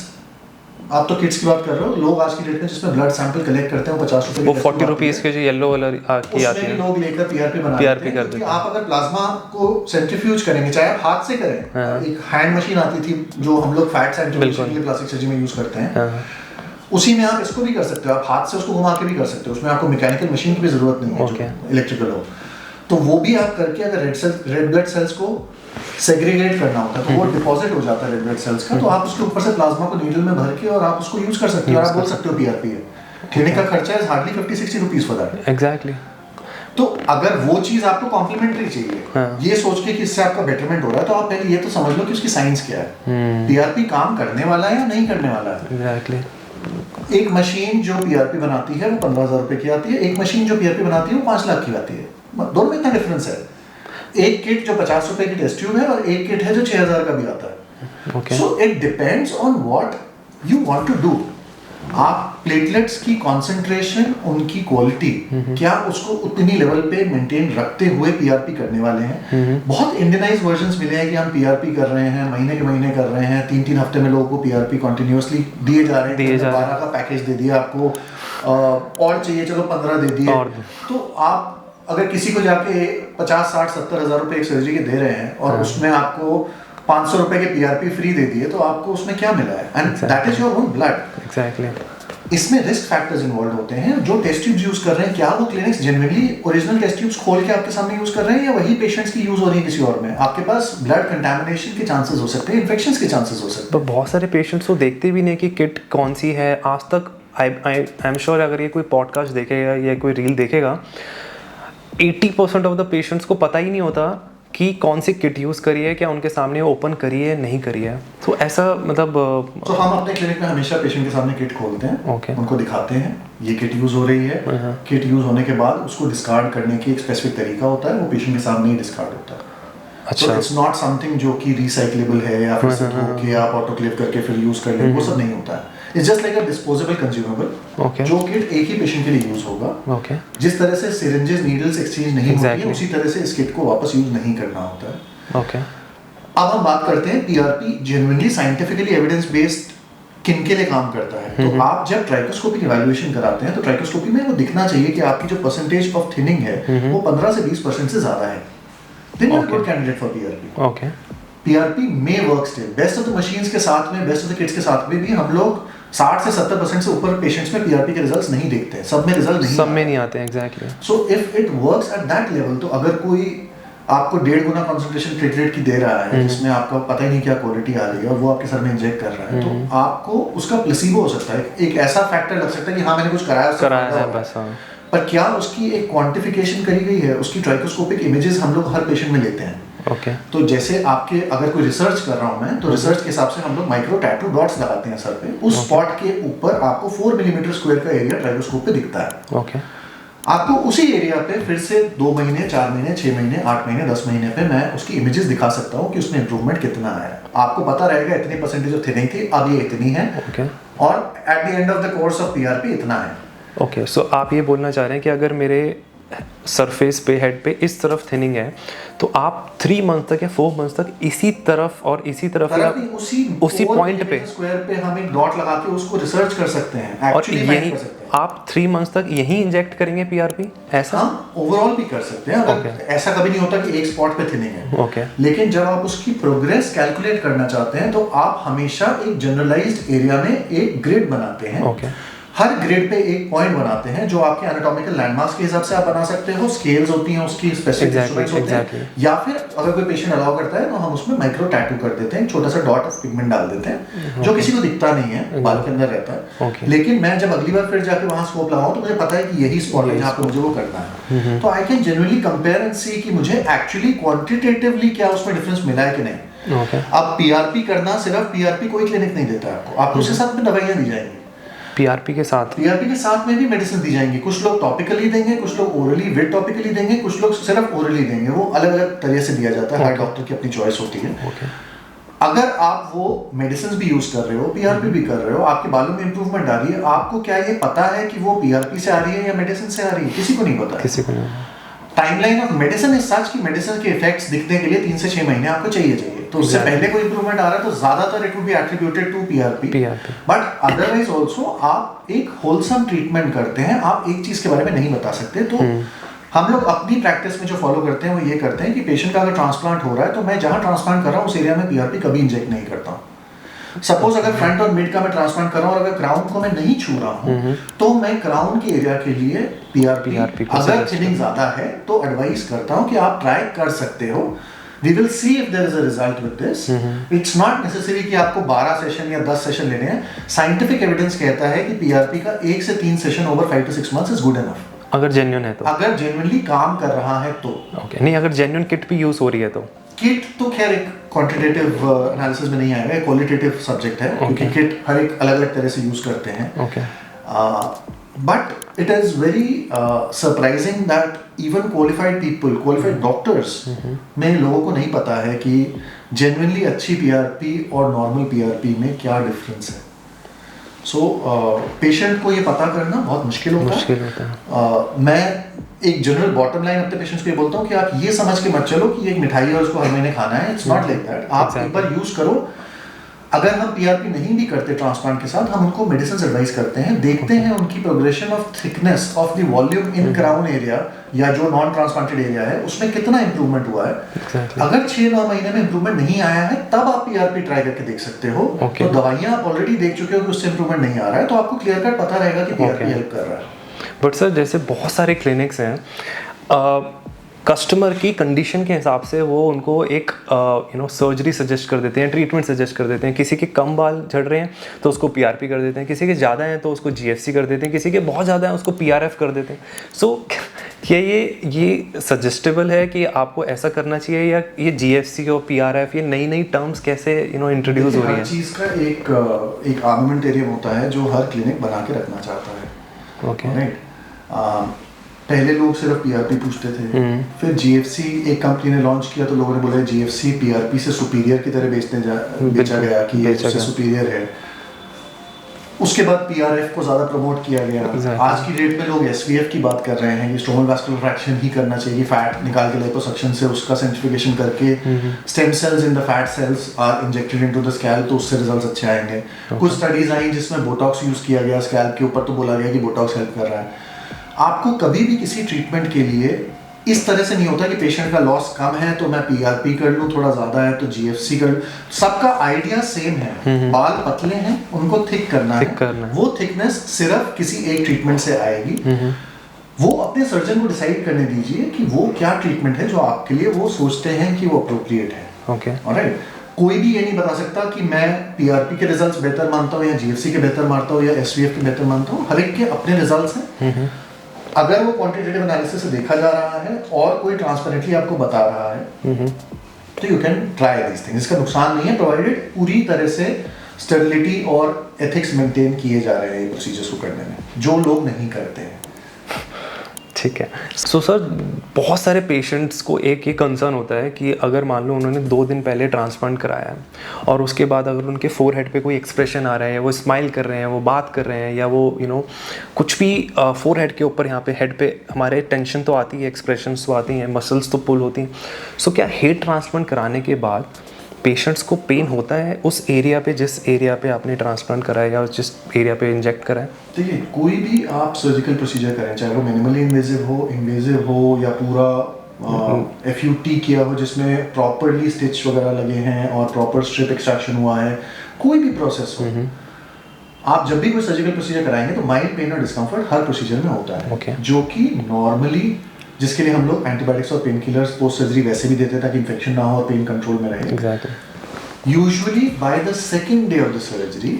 [SPEAKER 1] आप तो किट्स की बात कर रहे हो, लोग आज की डेट में जिसमें ब्लड सैंपल कलेक्ट करते हैं वो 50 रुपए
[SPEAKER 2] वो 40 रुपीज़ के जो येलो वाला की आती है,
[SPEAKER 1] लोग लेकर PRP बना
[SPEAKER 2] PRP
[SPEAKER 1] हैं,
[SPEAKER 2] कर
[SPEAKER 1] क्योंकि
[SPEAKER 2] देते
[SPEAKER 1] आप अगर प्लाज्मा को सेंट्रीफ्यूज करेंगे, चाहे आप हाथ से करें, एक हैंड मशीन आती थी जो हम लोग फैट सेंट्रीफ्यूज के लिए प्लास्टिक सर्जरी में यूज करते हैं, उसी में आप इसको भी कर सकते हो, आप हाथ से उसको घुमा के भी कर सकते हो, उसमें आपको मैकेनिकल मशीन की भी जरूरत नहीं है जो इलेक्ट्रिकल हो। तो वो भी आप करके अगर रेड ब्लड सेल्स को सेग्रीगेट करना होता है तो वो डिपॉजिट हो जाता है रेड ब्लड सेल्स का, तो आप उसके ऊपर से प्लाज्मा को नीडल में भर के और आप उसको यूज कर सकते हो, और आप बोल सकते हो PRP है। क्लिनिक का खर्चा है hardly 50-60 rupees for that.
[SPEAKER 2] Exactly.
[SPEAKER 1] तो अगर वो चीज आपको कॉम्प्लीमेंट्री चाहिए, ये सोच के कि इससे आपका बेटरमेंट हो रहा है, तो आप पहले ये तो समझ लो कि उसकी साइंस क्या है। PRP काम करने वाला है या नहीं करने वाला है।
[SPEAKER 2] एग्जैक्टली।
[SPEAKER 1] एक मशीन जो PRP बनाती है वो 15,000 रुपए की आती है, एक मशीन जो PRP बनाती है वो 5 लाख की आती है, दोनों में इतना डिफरेंस है। एक किट जो 50 रुपए की टेस्ट ट्यूब है और एक किट है जो 6,000 का भी आता है। So it depends on what you want to do. आप प्लेटलेट्स की कॉन्सेंट्रेशन, उनकी क्वालिटी, क्या उसको उतनी लेवल पे मेंटेन रखते हुए PRP करने वाले हैं। बहुत इंडियनाइज्ड वर्जन्स मिले हैं कि हम PRP कर रहे हैं, महीने के महीने कर रहे हैं, 3-3 हफ्ते में लोगों को PRP कंटिन्यूअसली दिए जा रहे हैं, 12 का पैकेज दे दिया आपको, और चाहिए चलो 15 दे दिए। तो आप अगर किसी को जाके 50, 60, 70 हजार रुपए एक सर्जरी के दे रहे हैं और उसमें आपको 500 रुपए के PRP फ्री दे दिए, तो आपको उसमें क्या मिला है? And that is your own blood.
[SPEAKER 2] Exactly.
[SPEAKER 1] इसमें रिस्क फैक्टर्स इन्वॉल्व होते हैं। जो टेस्ट ट्यूब्स यूज कर रहे हैं, क्या वो clinics genuinely original test tubes खोल के आपके सामने यूज कर रहे हैं, या वही पेशेंट्स की यूज हो रही है किसी और में? आपके पास ब्लड कंटामिनेशन के चांसेस हो सकते हैं, इन्फेक्शंस के चांसेस हो सकते हैं।
[SPEAKER 2] तो बहुत सारे पेशेंट्स को देखते भी नहीं कि किट कौन सी है। आज तक आई एम श्योर अगर ये कोई पॉडकास्ट देखेगा या कोई रील देखेगा, 80% ऑफ द पेशेंट्स को पता ही नहीं होता कि कौन सी किट यूज़ करी है, क्या उनके सामने ओपन करी है नहीं करी है। तो ऐसा मतलब
[SPEAKER 1] तो हम अपने क्लिनिक में हमेशा पेशेंट के सामने किट खोलते हैं, उनको दिखाते हैं ये किट यूज़ हो रही है। किट यूज़ होने के बाद उसको डिस्कार्ड करने की एक स्पेसिफिक तरीका होता है, वो पेशेंट के सामने ही डिस्कार्ड होता है। अच्छा। इट्स नॉट समथिंग जो कि रिसाइक्लेबल है या फिर धो के आप ऑटोक्लेव करके फिर यूज़ कर लेंगे, वो सब नहीं होता है। It's just like a disposable consumable, जो किट एक ही पेशेंट के लिए यूज होगा। जिस तरह से सिरिंजेस नीडल्स एक्सचेंज नहीं होती है, उसी तरह से इस किट को वापस यूज नहीं करना होता है। अब हम बात करते हैं PRP genuinely scientifically evidence based किन के लिए काम करता है। तो आप जब ट्राइकोस्कोपिक इवैल्यूएशन कराते हैं तो ट्राइकोस्कोपी में वो दिखना चाहिए कि आपकी जो परसेंटेज ऑफ थिनिंग है वो 15 से 20% से ज्यादा है। then you're a good candidate for PRP. PRP may work still. Best of the machines के साथ में, बेस्ट ऑफ द किट्स के साथ में भी हम लोग 60 से 70% से ऊपर पेशेंट्स में PRP के रिजल्ट्स नहीं देखते हैं। सब में रिजल्ट नहीं आते हैं। Exactly. So if it works at that level, तो अगर कोई आपको 1.5 गुना कॉन्सेंट्रेशन प्लेटलेट की दे रहा है जिसमें आपका पता ही नहीं क्या क्वालिटी आ रही है और वो आपके सर में इंजेक्ट कर रहा है, तो आपको उसका प्लेसिबो हो सकता है, एक ऐसा फैक्टर लग सकता है कि हाँ मैंने कुछ कराया है बस। पर क्या उसकी एक क्वांटिफिकेशन करी गई है? उसकी ट्राइकोस्कोपिक इमेजेस हम लोग हर पेशेंट में लेते हैं।
[SPEAKER 2] ओके
[SPEAKER 1] तो जैसे आपके अगर कोई रिसर्च कर रहा हूँ मैं, तो रिसर्च के हिसाब से हम लोग माइक्रो टैटू डॉट्स लगाते हैं सर पे, उस स्पॉट के ऊपर आपको 4 मिलीमीटर स्क्वायर का एरिया ट्राइकोस्कोप पे दिखता है।
[SPEAKER 2] ओके
[SPEAKER 1] आपको उसी एरिया पे फिर से 2 महीने, 4 महीने, 6 महीने, 8 महीने, 10 महीने पे मैं उसकी इमेजेस दिखा सकता हूँ कि उसमें इंप्रूवमेंट कितना आया। आपको पता रहेगा इतनी परसेंटेज ऑफ थिनिंग थी, अब ये इतनी है,
[SPEAKER 2] ओके
[SPEAKER 1] और at the end of the course of PRP इतना है।
[SPEAKER 2] ओके। सो आप ये बोलना चाह रहे हैं कि अगर मेरे सरफेस पे, हेड पे इस तरफ थिनिंग है, तो आप 3 मंथ तक या 4 मंथ तक इसी तरफ और इसी तरफ या उसी पॉइंट पे
[SPEAKER 1] स्क्वायर पे हम एक डॉट लगा के उसको रिसर्च कर सकते हैं,
[SPEAKER 2] और
[SPEAKER 1] एक्चुअली
[SPEAKER 2] यही आप 3 मंथ्स तक यही इंजेक्ट करेंगे पीआरपी, ऐसा?
[SPEAKER 1] हाँ, ओवरऑल भी कर सकते हैं। अगर ऐसा कभी नहीं होता कि एक स्पॉट पे थिनिंग है।
[SPEAKER 2] ओके।
[SPEAKER 1] लेकिन जब आप उसकी प्रोग्रेस कैलकुलेट करना चाहते हैं तो आप हमेशा एक जनरलाइज्ड एरिया में एक ग्रिड बनाते हैं।
[SPEAKER 2] ओके।
[SPEAKER 1] हर ग्रिड पे एक पॉइंट बनाते हैं जो आपके एनाटॉमिकल लैंडमार्क्स के हिसाब से आप बना सकते हो। स्केल्स होती हैं उसकी, स्पेसिफिक इंस्ट्रूमेंट्स होते हैं, या फिर अगर कोई पेशेंट अलाउ करता है तो हम उसमें माइक्रो टैटू कर देते हैं, छोटा सा डॉट ऑफ पिगमेंट डाल देते हैं जो किसी को दिखता नहीं है, बाल के अंदर रहता है। लेकिन मैं जब अगली बार फिर जाके वहां स्कोप लगाऊं तो मुझे पता है कि यही स्पॉट है जहाँ पे मुझे वो करना है। तो I can genuinely compare and see कि मुझे एक्चुअली क्वांटिटेटिवली क्या उसमें डिफरेंस मिला है कि नहीं। अब पीआरपी करना, सिर्फ पीआरपी कोई क्लिनिक नहीं देता है आपको उसके साथ में दवाइयां दी जाएंगी। पीआरपी के साथ में भी मेडिसिन दी जाएंगी। कुछ लोग टॉपिकली देंगे, कुछ लोग ओरली विद टॉपिकली देंगे, कुछ लोग सिर्फ ओरली देंगे। वो अलग अलग तरह से दिया जाता है, हर डॉक्टर की अपनी चॉइस होती है। अगर आप वो मेडिसिन भी यूज कर रहे हो, पीआरपी भी कर रहे हो, आपके बालों में इंप्रूवमेंट आ रही है, आपको क्या ये पता है कि वो पीआरपी से आ रही है या मेडिसिन से आ रही है? किसी को नहीं पता।
[SPEAKER 2] किसी को नहीं।
[SPEAKER 1] Timeline of medicine is such कि मेडिसिन के इफेक्ट्स दिखने के लिए 3 से 6 महीने आपको चाहिए। तो उससे पहले कोई इंप्रूवमेंट आ रहा है तो ज्यादातर it will be attributed to PRP. But otherwise also आप एक होलसम ट्रीटमेंट करते हैं। आप एक चीज के बारे में नहीं बता सकते। तो हम लोग अपनी प्रैक्टिस में जो फॉलो करते हैं वो ये करते हैं कि पेशेंट का अगर ट्रांसप्लांट हो रहा है तो मैं जहां ट्रांसप्लांट कर रहा हूं उस एरिया में पीआरपी कभी इंजेक्ट नहीं करता हूं। सपोज अगर फ्रंट और मिड का मैं ट्रांसप्लांट कर रहा हूं और अगर क्राउन को मैं नहीं छू रहा हूं तो मैं क्राउन के एरिया के लिए पीआरपी अगर थिनिंग ज्यादा है तो एडवाइस करता हूं कि आप ट्राई कर सकते हो। We will see if there is a result with this. It's not necessary कि आपको 12 सेशन या 10 सेशन लेने हैं। साइंटिफिक एविडेंस कहता है कि पीआरपी का 1 से 3 session over 5 to 6 months is good enough.
[SPEAKER 2] अगर जेन्युइन है तो,
[SPEAKER 1] अगर जेन्युइनली काम कर रहा है तो।
[SPEAKER 2] ओके। नहीं, अगर जेन्युइन किट भी यूज हो रही है तो? किट
[SPEAKER 1] तो खैर एक क्वांटिटेटिव एनालिसिस में नहीं आएगा, क्वालिटेटिव सब्जेक्ट है क्योंकि किट हर एक अलग अलग तरह से यूज करते हैं।
[SPEAKER 2] Okay.
[SPEAKER 1] But it is very surprising that even qualified people, qualified doctors में लोगों को नहीं पता है कि genuinely अच्छी PRP और normal PRP में क्या difference है। So patient को ये पता करना बहुत मुश्किल होता है। मैं एक जनरल बॉटम लाइन अपने पेशेंट्स को ये बोलता हूँ कि आप ये समझ के मत चलो कि ये एक मिठाई है और उसको हर महीने खाना है। It's not like that. आप एक बार यूज करो। अगर हम पीआरपी नहीं भी करते ट्रांसप्लांट के साथ, हम उनको मेडिसिन एडवाइस करते हैं, देखते हैं उनकी progression of thickness of the volume in crown area या जो नॉन ट्रांसप्लांटेड एरिया है उसमें कितना इंप्रूवमेंट हुआ है। अगर 6-9 महीने में इंप्रूवमेंट नहीं आया है तब आप पीआरपी ट्राई करके देख सकते हो। तो दवाइयां आप ऑलरेडी देख चुके हो कि उससे इंप्रूवमेंट नहीं आ रहा है तो आपको क्लियर कट पता रहेगा कि पीआरपी हेल्प कर रहा है।
[SPEAKER 2] बट सर, जैसे बहुत सारे क्लिनिक्स हैं, कस्टमर की कंडीशन के हिसाब से वो उनको एक सर्जरी सजेस्ट कर देते हैं, ट्रीटमेंट सजेस्ट कर देते हैं। किसी के कम बाल झड़ रहे हैं तो उसको पीआरपी कर देते हैं, किसी के ज़्यादा हैं तो उसको जीएफसी कर देते हैं, किसी के बहुत ज़्यादा हैं उसको पीआरएफ कर देते हैं। सो क्या ये सजेस्टेबल है कि आपको ऐसा करना चाहिए, या ये जीएफसी और पीआरएफ ये नई नई टर्म्स कैसे इंट्रोड्यूस हो रही है?
[SPEAKER 1] हर चीज़ का एक आर्मामेंटेरियम होता है जो हर क्लिनिक बना के रखना चाहता है।
[SPEAKER 2] Okay,
[SPEAKER 1] right. पहले लोग सिर्फ पीआरपी पूछते थे, फिर जीएफसी एक कंपनी ने लॉन्च किया तो लोगों ने बोला जीएफसी पीआरपी से सुपीरियर की तरह बेचा गया कि ये उससे सुपीरियर है। उसके बाद पीआरएफ को ज़्यादा प्रमोट किया गया। आज की डेट में लोग एसवीएफ की बात कर रहे हैं कि स्टोमल वास्कुलर फ्रैक्शन ही करना चाहिए, फैट निकाल के लिपोसक्शन से उसका सेंट्रीफ्यूगेशन करके stem cells in the fat cells are injected into the scalp तो उससे रिजल्ट्स अच्छे आएंगे। कुछ स्टडीज आई जिसमें बोटॉक्स यूज़ किया गया स्कैल्प के ऊपर, तो बोला गया कि बोटॉक्स हेल्प कर रहा है। आपको कभी भी किसी ट्रीटमेंट के लिए इस तरह से नहीं होता कि पेशेंट का लॉस कम है तो मैं पीआरपी कर लूँ, थोड़ा ज़्यादा है तो जीएफसी कर लूँ। सबका आइडिया सेम है, बाल पतले हैं उनको थिक करना है। वो थिकनेस सिर्फ किसी एक ट्रीटमेंट से आएगी। वो अपने सर्जन को डिसाइड करने दीजिए कि वो क्या ट्रीटमेंट है जो आपके लिए वो सोचते हैं कि वो अप्रोप्रिएट है।
[SPEAKER 2] Okay,
[SPEAKER 1] alright. कोई भी ये नहीं बता सकता कि मैं पीआरपी के रिजल्ट्स बेहतर मानता हूँ या जीएफसी के बेहतर मानता हूँ या एसवीएफ के बेहतर मानता हूँ। हर एक के अपने रिजल्ट्स हैं। अगर वो क्वांटिटेटिव एनालिसिस से देखा जा रहा है और कोई ट्रांसपेरेंटली आपको बता रहा है तो you can try this thing, इसका नुकसान नहीं है, प्रोवाइडेड पूरी तरह से स्टेरिलिटी और एथिक्स मेंटेन किए जा रहे हैं ये प्रोसीजर्स को करने में, जो लोग नहीं करते हैं।
[SPEAKER 2] ठीक है। सो सर, बहुत सारे पेशेंट्स को एक ये कंसर्न होता है कि अगर मान लो उन्होंने 2 दिन पहले ट्रांसप्लांट कराया है और उसके बाद अगर उनके फोरहेड पे कोई एक्सप्रेशन आ रहा है, वो स्माइल कर रहे हैं, वो बात कर रहे हैं, या वो कुछ भी फोरहेड के ऊपर यहाँ पे हेड पे हमारे टेंशन तो आती है, एक्सप्रेशंस तो आती हैं, मसल्स तो पुल होती हैं। सो क्या हेड ट्रांसप्लांट कराने के बाद पेशेंट्स को पेन होता है उस एरिया पे, जिस एरिया पे आपने ट्रांसप्लांट कराया या जिस एरिया पे इंजेक्ट कराया?
[SPEAKER 1] देखिए, कोई भी आप सर्जिकल प्रोसीजर करें, चाहे वो मिनिमली इन्वेजिव हो या पूरा FUT किया हो जिसमें प्रॉपरली स्टिच वगैरह लगे हैं और प्रॉपर स्ट्रिप एक्सट्रैक्शन हुआ है, कोई भी प्रोसेस हो, आप जब भी कोई सर्जिकल प्रोसीजर कराएंगे तो माइल्ड पेन और डिस्कम्फर्ट हर प्रोसीजर में होता है, जो कि नॉर्मली, जिसके लिए हम लोग एंटीबायोटिक्स और पेन किलर्स पोस्ट सर्जरी वैसे भी देते हैं ताकि इन्फेक्शन ना हो और पेन कंट्रोल में रहे। Usually by the second day of the surgery,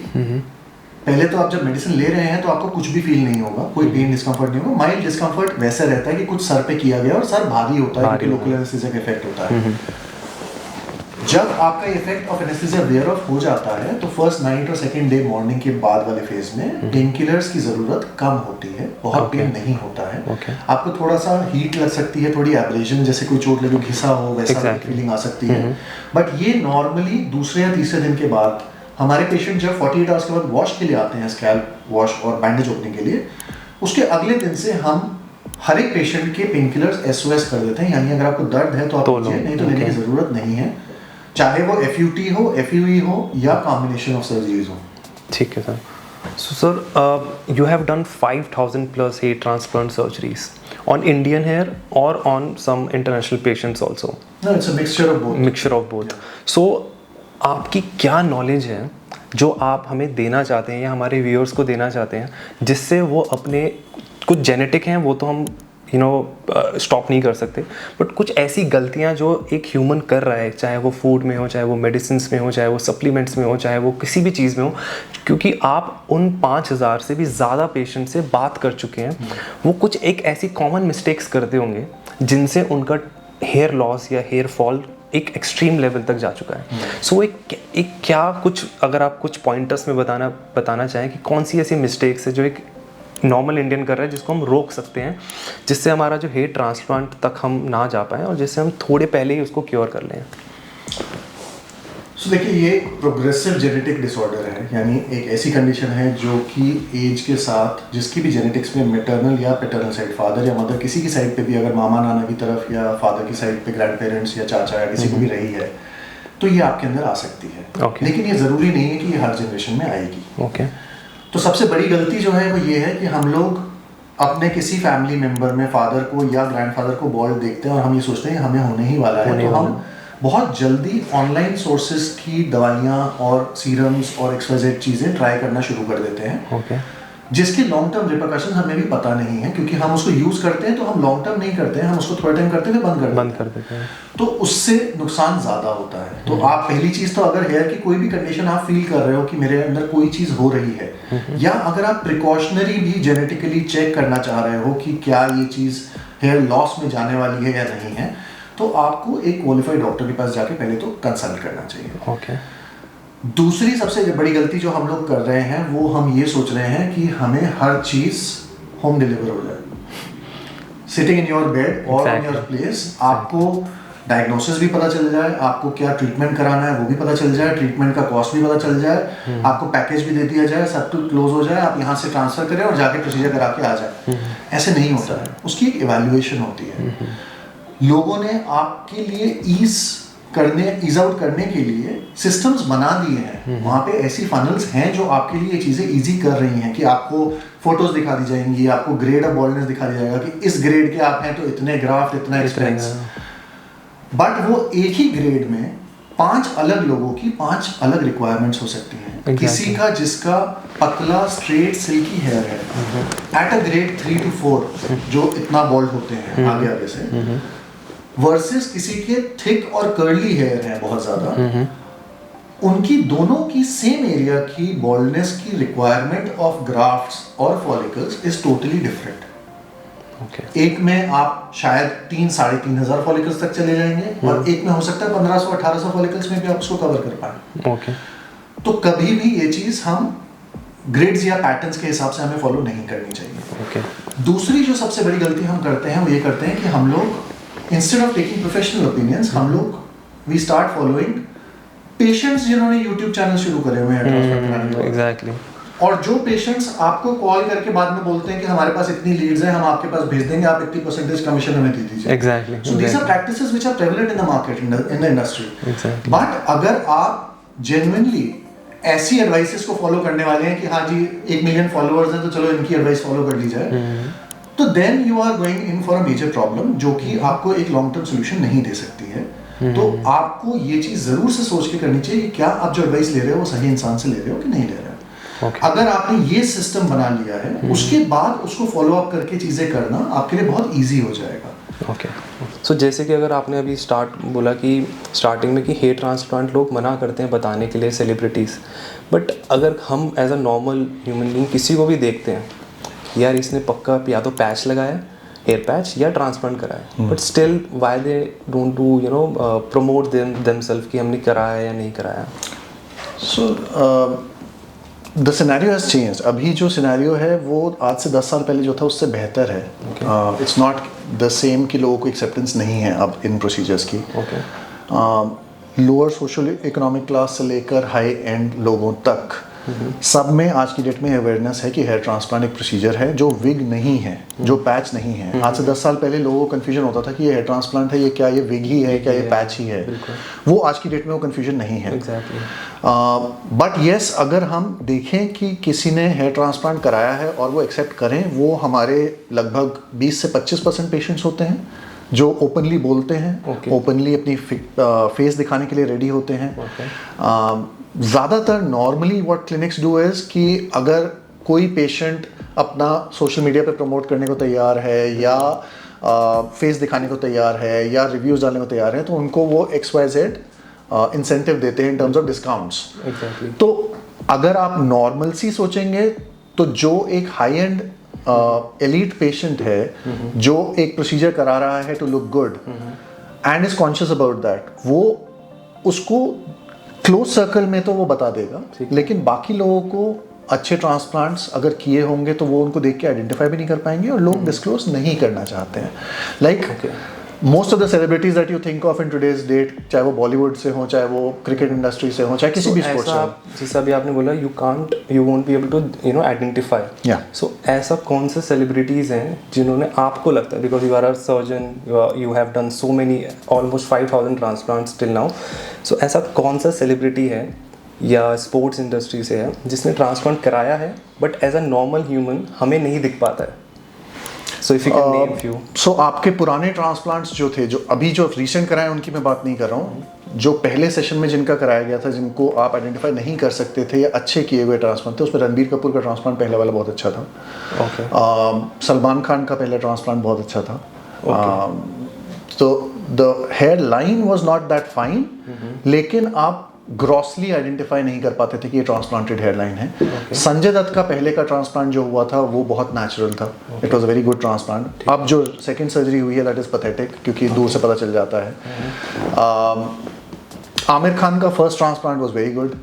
[SPEAKER 1] पहले तो आप जब मेडिसिन ले रहे हैं तो आपको कुछ भी फील नहीं होगा, कोई पेन डिस्कम्फर्ट नहीं होगा। माइल्ड डिस्कम्फर्ट वैसे रहता है कि कुछ सर पे किया गया और सर भारी होता है क्योंकि लोकल एनेस्थीसिया का इफेक्ट होता है। जब आपका effect of anaesthesia wear off हो जाता है तो फर्स्ट नाइट और सेकंड डे मॉर्निंग के बाद वाले फेज में पेन किलर्स की जरूरत कम होती है, बहुत पेन नहीं होता है। आपको थोड़ा सा हीट लग सकती है, थोड़ी एब्रेजन, जैसे कोई चोट लगे घिसा हो वैसा फीलिंग आ सकती है, बट ये नॉर्मली दूसरे या तीसरे दिन के बाद, हमारे पेशेंट जब 48 आवर्स के बाद वॉश के लिए आते हैं, स्कैल्प वॉश और बैंडेज ओपनिंग के लिए, उसके अगले दिन से हम हर एक पेशेंट के पेन किलर्स SOS कर देते हैं, यानी अगर आपको दर्द है तो आप लीजिए, नहीं तो लेने की जरूरत नहीं है, चाहे वो FUT हो, FUE हो या कॉम्बिनेशन ऑफ सर्जरीज हो।
[SPEAKER 2] ठीक है sir. So sir, you have done 5,000 plus hair transplant surgeries on Indian hair or on some international patients also?
[SPEAKER 1] No, it's a mixture of both.
[SPEAKER 2] Mixture of both. So आपकी क्या knowledge है जो आप हमें देना चाहते हैं या हमारे व्यूअर्स को देना चाहते हैं, जिससे वो अपने, कुछ जेनेटिक हैं वो तो हम स्टॉप नहीं कर सकते, बट कुछ ऐसी गलतियां जो एक ह्यूमन कर रहा है, चाहे वो फूड में हो, चाहे वो मेडिसिन में हो, चाहे वो सप्लीमेंट्स में हो, चाहे वो किसी भी चीज़ में हो, क्योंकि आप उन 5,000 से भी ज़्यादा पेशेंट से बात कर चुके हैं, वो कुछ एक ऐसी कॉमन मिस्टेक्स करते होंगे जिनसे उनका हेयर लॉस या हेयर फॉल एक एक्सट्रीम लेवल तक जा चुका है। सो एक क्या कुछ, अगर आप कुछ पॉइंटर्स में बताना चाहें कि कौन सी ऐसी मिस्टेक्स है जो एक नॉर्मल इंडियन कर रहा है जिसको हम रोक सकते हैं, जिससे हमारा जो हेयर ट्रांसप्लांट तक हम ना जा पाएँ और जिससे हम थोड़े पहले ही उसको क्योर कर लें?
[SPEAKER 1] सो देखिए, ये प्रोग्रेसिव जेनेटिक डिसऑर्डर है, यानी एक ऐसी कंडीशन है जो कि एज के साथ, जिसकी भी जेनेटिक्स में मैटरनल या पैटर्नल साइड, फादर या मदर किसी की साइड पे भी, अगर मामा नाना की तरफ या फादर की साइड पे ग्रैंड पेरेंट्स या चाचा या किसी को भी रही है, तो ये आपके अंदर आ सकती है। लेकिन ये ज़रूरी नहीं है कि ये हर जनरेशन में आएगी। तो सबसे बड़ी गलती जो है वो ये है कि हम लोग अपने किसी फैमिली मेम्बर में फादर को या ग्रैंडफादर को बॉल्ड देखते हैं और हम ये सोचते हैं कि हमें होने ही वाला है, तो हम बहुत जल्दी ऑनलाइन सोर्सेज की दवाइयाँ और सीरम्स और XYZ चीज़ें ट्राई करना शुरू कर देते हैं, जिसके लॉन्ग टर्म रिपरकशन हमें भी पता नहीं है, क्योंकि हम उसको यूज़ करते हैं तो हम लॉन्ग टर्म नहीं करते हैं, हम उसको थोड़ा टाइम करते हुए बंद कर देते हैं, तो उससे नुकसान ज़्यादा होता है। तो आप पहली चीज़ तो, अगर हेयर की कोई भी कंडीशन आप फील कर रहे हो कि मेरे अंदर कोई चीज़ हो रही है, या अगर आप प्रिकॉशनरी भी जेनेटिकली चेक करना चाह रहे हो कि क्या ये चीज़ हेयर लॉस में जाने वाली है या नहीं है, तो आपको एक क्वालिफाइड डॉक्टर के पास जाके पहले तो कंसल्ट करना चाहिए। दूसरी सबसे बड़ी गलती जो हम लोग कर रहे हैं वो हम ये सोच रहे हैं कि हमें हर चीज़ होम डिलीवर हो जाए, सिटिंग इन योर बेड और ऑन योर प्लेस, आपको डायग्नोसिस भी पता चल जाए, आपको क्या ट्रीटमेंट कराना है वो भी पता चल जाए, ट्रीटमेंट का कॉस्ट भी पता चल जाए, आपको पैकेज भी दे दिया जाए, सब कुछ क्लोज हो जाए, आप यहाँ से ट्रांसफ़र करें और जाके प्रोसीजर करा के आ जाए। ऐसे नहीं होता है, उसकी एक इवैल्यूएशन होती है। लोगों ने आपके लिए ईज आउट करने के लिए सिस्टम्स बना दिए हैं, वहाँ पे ऐसी फनल्स हैं जो आपके लिए ये चीज़ें ईजी कर रही हैं कि आपको फोटोज दिखा दी जाएंगी, आपको ग्रेड ऑफ बॉल्डनेस दिखा दिया जाएगा कि इस ग्रेड के आप हैं तो इतने ग्राफ्ट, इतना एक्सपेंस, बट वो एक ही ग्रेड में 5 अलग लोगों की 5 अलग रिक्वायरमेंट्स हो सकती हैं। किसी का जिसका पतला स्ट्रेट सिल्की हेयर है एट अ ग्रेड 3 to 4 जो इतना बॉल्ड होते हैं आगे से, वर्सेस किसी के थिक और कर्ली हेयर है बहुत ज़्यादा, उनकी दोनों की सेम एरिया की बॉल्डनेस की रिक्वायरमेंट ऑफ ग्राफ्ट्स और follicles is totally different.
[SPEAKER 2] Okay.
[SPEAKER 1] एक में आप शायद 3-3,500 फॉलिकल्स तक चले जाएंगे और एक में हो सकता है 1500-1800 फॉलिकल्स में भी आप उसको कवर कर पाए।
[SPEAKER 2] ओके।
[SPEAKER 1] तो कभी भी ये चीज़ हम ग्रिड्स या पैटर्न्स के हिसाब से हमें फॉलो नहीं करनी चाहिए।
[SPEAKER 2] ओके।
[SPEAKER 1] दूसरी जो सबसे बड़ी गलती हम करते हैं वो ये करते हैं कि हम लोग instead of taking professional opinions हम लोग वी स्टार्ट फॉलोइंग पेशेंट्स जिन्होंने यूट्यूब चैनल शुरू करे हुए हैं ट्रांसप्लांट कराने के।
[SPEAKER 2] एग्जैक्टली।
[SPEAKER 1] और जो पेशेंट्स आपको कॉल करके बाद में बोलते हैं कि हमारे पास इतनी लीड्स हैं, हम आपके पास भेज देंगे, आप इतनी परसेंटेज कमीशन हमें दे दीजिए।
[SPEAKER 2] Exactly.
[SPEAKER 1] So these are practices which are prevalent in the market, in the industry.
[SPEAKER 2] Exactly.
[SPEAKER 1] But अगर आप जेन्युइनली ऐसी एडवाइसेस को फॉलो करने वाले हैं कि हाँ जी 1 मिलियन फॉलोअर्स हैं तो चलो इनकी एडवाइस फॉलो कर ली जाए, तो then you are going in for a major problem जो कि आपको एक लॉन्ग टर्म सोल्यूशन नहीं दे सकती है। तो आपको ये चीज जरूर से सोच के करनी चाहिए कि क्या आप जो एडवाइस ले रहे हो वो सही इंसान से ले रहे हो कि नहीं ले रहे हो।
[SPEAKER 2] Okay.
[SPEAKER 1] अगर आपने ये सिस्टम बना लिया है उसके बाद उसको फॉलो अप करके चीजें करना आपके लिए बहुत इजी हो जाएगा।
[SPEAKER 2] ओके। सो जैसे कि अगर आपने अभी बोला कि स्टार्टिंग में कि हेयर ट्रांसप्लांट लोग मना करते हैं बताने के लिए सेलिब्रिटीज़, बट अगर हम as a normal human being किसी को भी देखते हैं यार इसने पक्का या तो पैच लगाया है, हेयर पैच, या ट्रांसप्लांट कराया, but still why they don't do promote themselves कि हमने कराया या नहीं कराया।
[SPEAKER 1] So the scenario has changed. अभी जो सिनेरियो है वो आज से 10 साल पहले जो था उससे बेहतर है। इट्स नॉट द सेम कि लोगों को एक्सेप्टेंस नहीं है अब इन प्रोसीजर्स की। लोअर सोशल इकोनॉमिक क्लास से लेकर हाई एंड लोगों तक सब में आज की डेट में अवेयरनेस है कि हेयर ट्रांसप्लांट एक प्रोसीजर है जो विग नहीं है, जो पैच नहीं है। आज से 10 साल पहले लोगों को कन्फ्यूजन होता था कि ये हेयर ट्रांसप्लांट है, ये क्या ये विग ही है, क्या ये पैच ही है। वो आज की डेट में वो कन्फ्यूजन नहीं है। बट येस, अगर हम देखें कि किसी ने हेयर ट्रांसप्लांट कराया है और वो एक्सेप्ट करें, वो हमारे लगभग 20 से 25% पेशेंट्स होते हैं जो ओपनली बोलते हैं, ओपनली अपनी फेस दिखाने के लिए रेडी होते हैं। ज़्यादातर normally what clinics do is कि अगर कोई पेशेंट अपना सोशल मीडिया पे प्रमोट करने को तैयार है या फेस दिखाने को तैयार है या रिव्यूज़ डालने को तैयार है तो उनको वो XYZ इंसेंटिव देते हैं इन टर्म्स ऑफ डिस्काउंट्स। तो अगर आप नॉर्मल सी सोचेंगे तो जो एक हाई एंड एलीट पेशेंट है जो एक प्रोसीजर करा रहा है to look good and is conscious about that, वो उसको क्लोज सर्कल में तो वो बता देगा, लेकिन बाकी लोगों को अच्छे ट्रांसप्लांट्स अगर किए होंगे तो वो उनको देख के आइडेंटिफाई भी नहीं कर पाएंगे और लोग डिस्क्लोज नहीं करना चाहते हैं। Like most of the celebrities that you think of in today's date, चाहे वो बॉलीवुड से हो, चाहे वो क्रिकेट इंडस्ट्री से हो, चाहे किसी भी स्पोर्ट्स से हो,
[SPEAKER 2] जैसा अभी आपने बोला you won't be able to identify. So ऐसा कौन से सेलिब्रिटीज हैं जिन्होंने आपको लगता है, because you are a surgeon, you have done so many almost 5,000 transplants till now, so ऐसा कौन सा सेलिब्रिटी है या स्पोर्ट्स इंडस्ट्री से है जिसने ट्रांसप्लांट कराया है but as a normal human हमें नहीं दिख पाता है? So if you can name few.
[SPEAKER 1] So आपके पुराने ट्रांसप्लांट्स जो थे, जो अभी जो रिसेंट कराए उनकी मैं बात नहीं कर रहा हूँ, जो पहले सेशन में जिनका कराया गया था, जिनको आप आइडेंटिफाई नहीं कर सकते थे या अच्छे किए हुए ट्रांसप्लांट थे, उसमें रणबीर कपूर का ट्रांसप्लांट पहले वाला बहुत अच्छा था। सलमान खान का पहला ट्रांसप्लांट बहुत अच्छा था। तो the hairline was not that fine, लेकिन आप ग्रॉसली आइडेंटिफाई नहीं कर पाते थे कि ये ट्रांसप्लांटेड हेयरलाइन है। संजय दत्त का पहले का ट्रांसप्लांट जो हुआ था वो बहुत नेचुरल था, it was a very good transplant. अब जो सेकंड सर्जरी हुई है दैट इज पैथेटिक, क्योंकि दूर से पता चल जाता है। आमिर खान का first transplant was very good,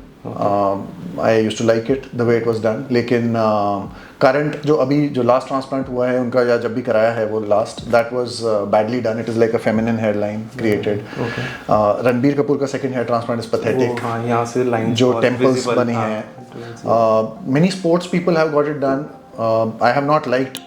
[SPEAKER 1] I used to like it the way it was done. लेकिन करंट जो अभी जो लास्ट ट्रांसप्लांट हुआ है उनका, या जब भी कराया है वो last, that was badly done, it is like a feminine hairline created. Ranbir Kapoor का second hair transplant is pathetic,
[SPEAKER 2] यहाँ से लाइन
[SPEAKER 1] जो टेम्पल्स बनी है। Many sports people have got it done, I have not liked,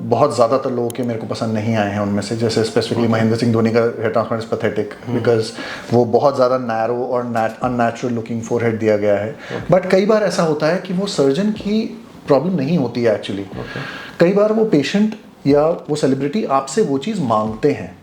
[SPEAKER 1] बहुत ज़्यादातर लोगों के मेरे को पसंद नहीं आए हैं उनमें से, जैसे स्पेसिफिकली महेंद्र सिंह धोनी का hair transplant is pathetic because वो बहुत ज़्यादा नैरो और अननेचुरल लुकिंग फोरहेड दिया गया है। बट कई बार ऐसा होता है कि वो सर्जन की प्रॉब्लम नहीं होती है एक्चुअली, कई बार वो पेशेंट या वो सेलिब्रिटी आपसे वो चीज़ मांगते हैं।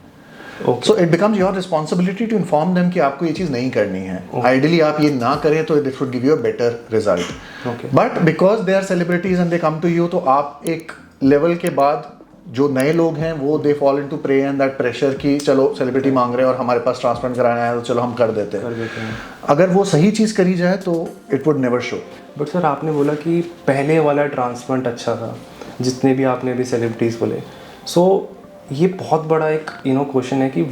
[SPEAKER 1] So it becomes your responsibility to inform them कि आपको ये चीज़ नहीं करनी है। आइडियली आप ये ना करें तो this would give you a better result, but because they are celebrities and they come to you, तो आप एक लेवल के बाद जो नए लोग हैं वो they fall into prey and that pressure कि चलो सेलिब्रिटी मांग रहे हैं और हमारे पास ट्रांसप्लांट कराना है तो चलो हम कर देते हैं। अगर वो सही चीज़ करी जाए तो it would never show.
[SPEAKER 2] But sir आपने बोला कि पहले वाला ट्रांसप्लांट अच्छा था, जितने भी आपने अभी सेलिब्रिटीज़ बोले, सो ये बहुत बड़ा एक क्वेश्चन है कि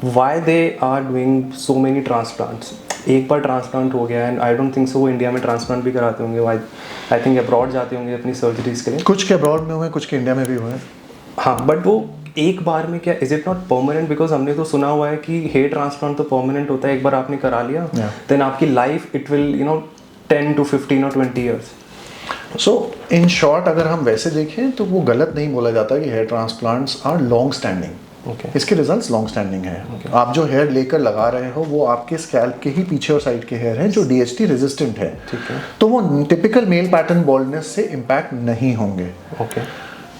[SPEAKER 2] why they are doing so many transplants. एक बार ट्रांसप्लांट हो गया and I don't think so वो इंडिया में ट्रांसप्लांट भी कराते होंगे, आई थिंक अब्रॉड जाते होंगे अपनी सर्जरीज के लिए।
[SPEAKER 1] कुछ के अब्रॉड में हुए, कुछ के इंडिया में भी हुए।
[SPEAKER 2] हाँ, बट वो एक बार में क्या, is it not permanent? Because हमने तो सुना हुआ है कि हेयर ट्रांसप्लांट तो परमानेंट होता है, एक बार आपने करा लिया देन आपकी life it will 10 to 15 or 20 years।
[SPEAKER 1] So in short अगर हम वैसे देखें तो वो गलत नहीं बोला जाता कि hair transplants are long standing. इसके रिजल्ट्स लॉन्ग स्टैंडिंग है। आप जो हेयर लेकर लगा रहे हो वो आपके स्कैल्प के ही पीछे और साइड के हेयर हैं जो DHT रेजिस्टेंट है। तो वो टिपिकल मेल पैटर्न बाल्डनेस से इम्पैक्ट नहीं होंगे।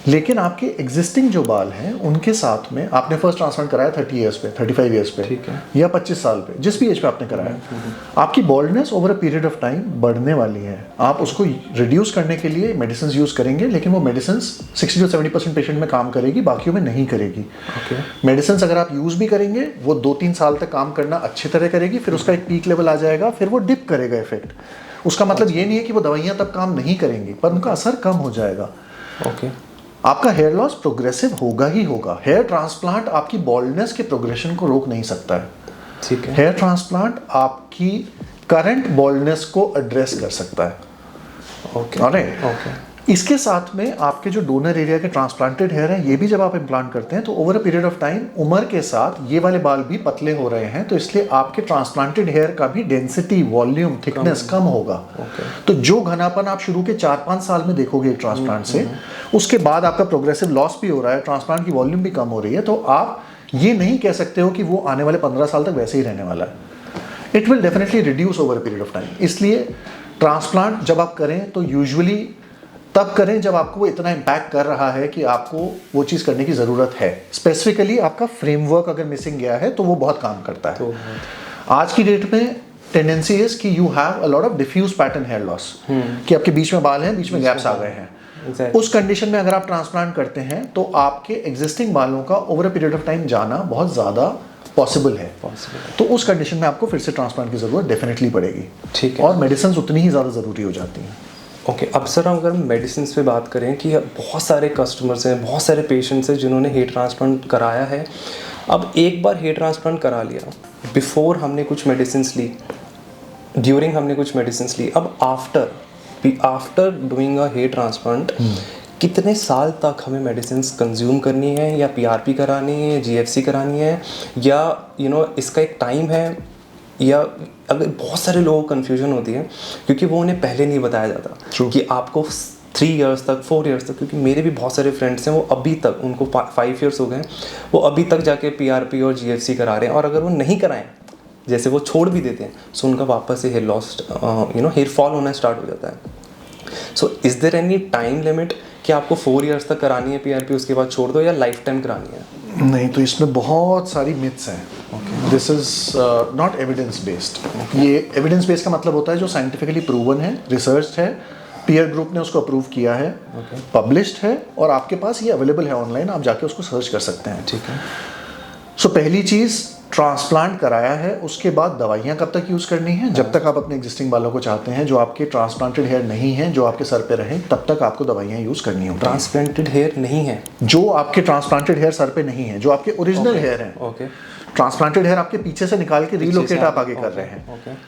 [SPEAKER 1] लेकिन आपके एग्जिस्टिंग जो बाल हैं उनके साथ में आपने फर्स्ट ट्रांसप्लांट कराया 30 ईयर्स पे, 35 ईयर्स पे या 25 साल पे, जिस भी एज पे आपने कराया, आपकी baldness over a period of time बढ़ने वाली है। आप उसको रिड्यूस करने के लिए मेडिसिन यूज करेंगे, लेकिन वो मेडिसिन 60 to 70% पेशेंट में काम करेगी, बाकियों में नहीं करेगी। मेडिसिन अगर आप यूज भी करेंगे वो 2-3 साल तक काम करना अच्छी तरह करेगी, फिर उसका एक पीक लेवल आ जाएगा, फिर वो डिप करेगा इफेक्ट। उसका मतलब ये नहीं है कि वो दवाइयाँ तब काम नहीं करेंगी, पर उनका असर कम हो जाएगा। आपका हेयर लॉस प्रोग्रेसिव होगा ही होगा। हेयर ट्रांसप्लांट आपकी बाल्डनेस के प्रोग्रेशन को रोक नहीं सकता है।
[SPEAKER 2] ठीक है।
[SPEAKER 1] हेयर ट्रांसप्लांट आपकी करंट बाल्डनेस को एड्रेस कर सकता है। इसके साथ में आपके जो डोनर एरिया के ट्रांसप्लांटेड हेयर है, ये भी जब आप इम्प्लांट करते हैं तो over a period of time उम्र के साथ ये वाले बाल भी पतले हो रहे हैं, तो इसलिए आपके ट्रांसप्लांटेड हेयर का भी डेंसिटी, वॉल्यूम, थिकनेस कम होगा। तो जो घनापन आप शुरू के 4-5 साल में देखोगे एक ट्रांसप्लांट से, उसके बाद आपका प्रोग्रेसिव लॉस भी हो रहा है, ट्रांसप्लांट की वॉल्यूम भी कम हो रही है, तो आप ये नहीं कह सकते हो कि वो आने वाले 15 साल तक वैसे ही रहने वाला है। It will definitely reduce over a period of time. इसलिए ट्रांसप्लांट जब आप करें तो यूजुअली तब करें जब आपको वो इतना इम्पैक्ट कर रहा है कि आपको वो चीज़ करने की ज़रूरत है। स्पेसिफिकली आपका फ्रेमवर्क अगर मिसिंग गया है तो वो बहुत काम करता है। आज की डेट में tendency is that you have a lot of diffuse pattern hair loss, कि आपके बीच में बाल हैं, बीच में गैप्स आ गए हैं। उस कंडीशन में अगर आप ट्रांसप्लांट करते हैं तो आपके एग्जिस्टिंग बालों का over a period of time जाना बहुत ज़्यादा पॉसिबल है। तो उस कंडीशन में आपको फिर से ट्रांसप्लांट की ज़रूरत डेफिनेटली पड़ेगी। ठीक है। और मेडिसिन उतनी ही ज़्यादा ज़रूरी हो जाती हैं।
[SPEAKER 2] अब सर अगर मेडिसिन पे बात करें कि बहुत सारे कस्टमर्स हैं, बहुत सारे पेशेंट्स हैं जिन्होंने हेयर ट्रांसप्लांट कराया है। अब एक बार हेयर ट्रांसप्लांट करा लिया, बिफोर हमने कुछ मेडिसिन ली, ड्यूरिंग हमने कुछ मेडिसिन ली, अब after doing a hair transplant कितने साल तक हमें मेडिसिन कंज्यूम करनी है, या PRP करानी है, GFC करानी है, या इसका एक टाइम है? या अगर बहुत सारे लोगों को कन्फ्यूजन होती है क्योंकि वो उन्हें पहले नहीं बताया जाता कि आपको 3 इयर्स तक, 4 इयर्स तक, क्योंकि मेरे भी बहुत सारे फ्रेंड्स हैं वो अभी तक, उनको 5 इयर्स हो गए, वो अभी तक जाके PRP और GFC करा रहे हैं, और अगर वो नहीं कराएं, जैसे वो छोड़ भी देते हैं, सो उनका वापस से हेयर लॉस हेयर फॉल होना स्टार्ट हो जाता है। So is there any time limit कि आपको 4 इयर्स तक करानी है PRP, उसके बाद छोड़ दो, या लाइफ टाइम करानी है?
[SPEAKER 1] नहीं, तो इसमें बहुत सारी मिथ्स हैं। This is not evidence based. ये एविडेंस बेस्ड का मतलब होता है जो साइंटिफिकली प्रूवन है, रिसर्च है, पीयर ग्रुप ने उसको अप्रूव किया है, पब्लिश्ड है, और आपके पास ये अवेलेबल है ऑनलाइन, आप जाके उसको सर्च कर सकते हैं। ठीक है। सो पहली चीज़, ट्रांसप्लांट कराया है उसके बाद दवाइयाँ कब तक यूज़ करनी है? जब तक आप अपने एग्जिस्टिंग बालों को चाहते हैं, जो आपके ट्रांसप्लांटेड हेयर नहीं है, जो आपके सर पे रहे, तब तक आपको दवाइयाँ यूज़ करनी होगी।
[SPEAKER 2] ट्रांसप्लांटेड हेयर नहीं है,
[SPEAKER 1] जो आपके ट्रांसप्लांटेड हेयर सर पे नहीं है, जो आपके ओरिजिनल हेयर हैं। ट्रांसप्लांटेड हेयर आपके पीछे से निकाल के रीलोकेट आप आगे कर रहे हैं।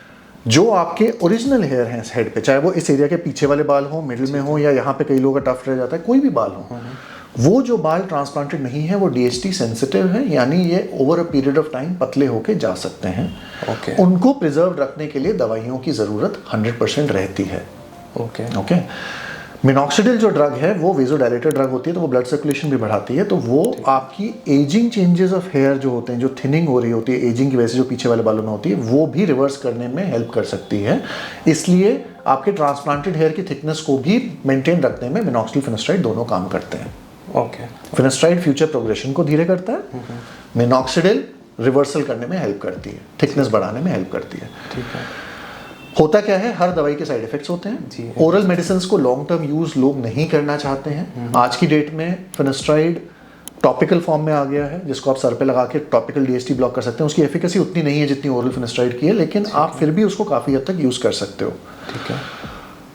[SPEAKER 1] जो आपके ओरिजिनल हेयर हैं हेड पे, चाहे वो इस एरिया के पीछे वाले बाल हो, मिडिल में हो, या यहाँ पे कई लोगों का टफ रह जाता है, कोई भी बाल हो, वो जो बाल ट्रांसप्लांटेड नहीं है वो DHT सेंसिटिव है, यानी ये over a period of time पतले होके जा सकते हैं। उनको प्रिजर्व रखने के लिए दवाइयों की ज़रूरत 100% रहती है। ओके। मिनॉक्सिडिल जो ड्रग है वो वेजोडायलेटर ड्रग होती है, तो वो ब्लड सर्कुलेशन भी बढ़ाती है, तो वो आपकी एजिंग चेंजेस ऑफ हेयर जो होते हैं, जो थिनिंग हो रही होती है एजिंग की वजह से, जो पीछे वाले बालों में होती है, वो भी रिवर्स करने में हेल्प कर सकती है। इसलिए आपके ट्रांसप्लांटेड हेयर की थिकनेस को भी मेंटेन रखने में मिनॉक्सिडिल, फिनेस्ट्राइड दोनों काम करते हैं। फिनेस्ट्राइड फ्यूचर प्रोग्रेशन को धीरे करता है, मिनॉक्सिडिल रिवर्सल करने में हेल्प करती है, थिकनेस बढ़ाने में हेल्प करती है। ठीक है। होता क्या है, हर दवाई के साइड इफेक्ट्स होते हैं। ओरल मेडिसिन को लॉन्ग टर्म यूज लोग नहीं करना चाहते हैं। आज की डेट में फिनेस्ट्राइड टॉपिकल फॉर्म में आ गया है, जिसको आप सर पे लगा के टॉपिकल DHT ब्लॉक कर सकते हैं। उसकी एफिकेसी उतनी नहीं है जितनी ओरल फिनेस्ट्राइड की है, लेकिन आप फिर भी उसको काफ़ी हद तक यूज़ कर सकते हो। ठीक है।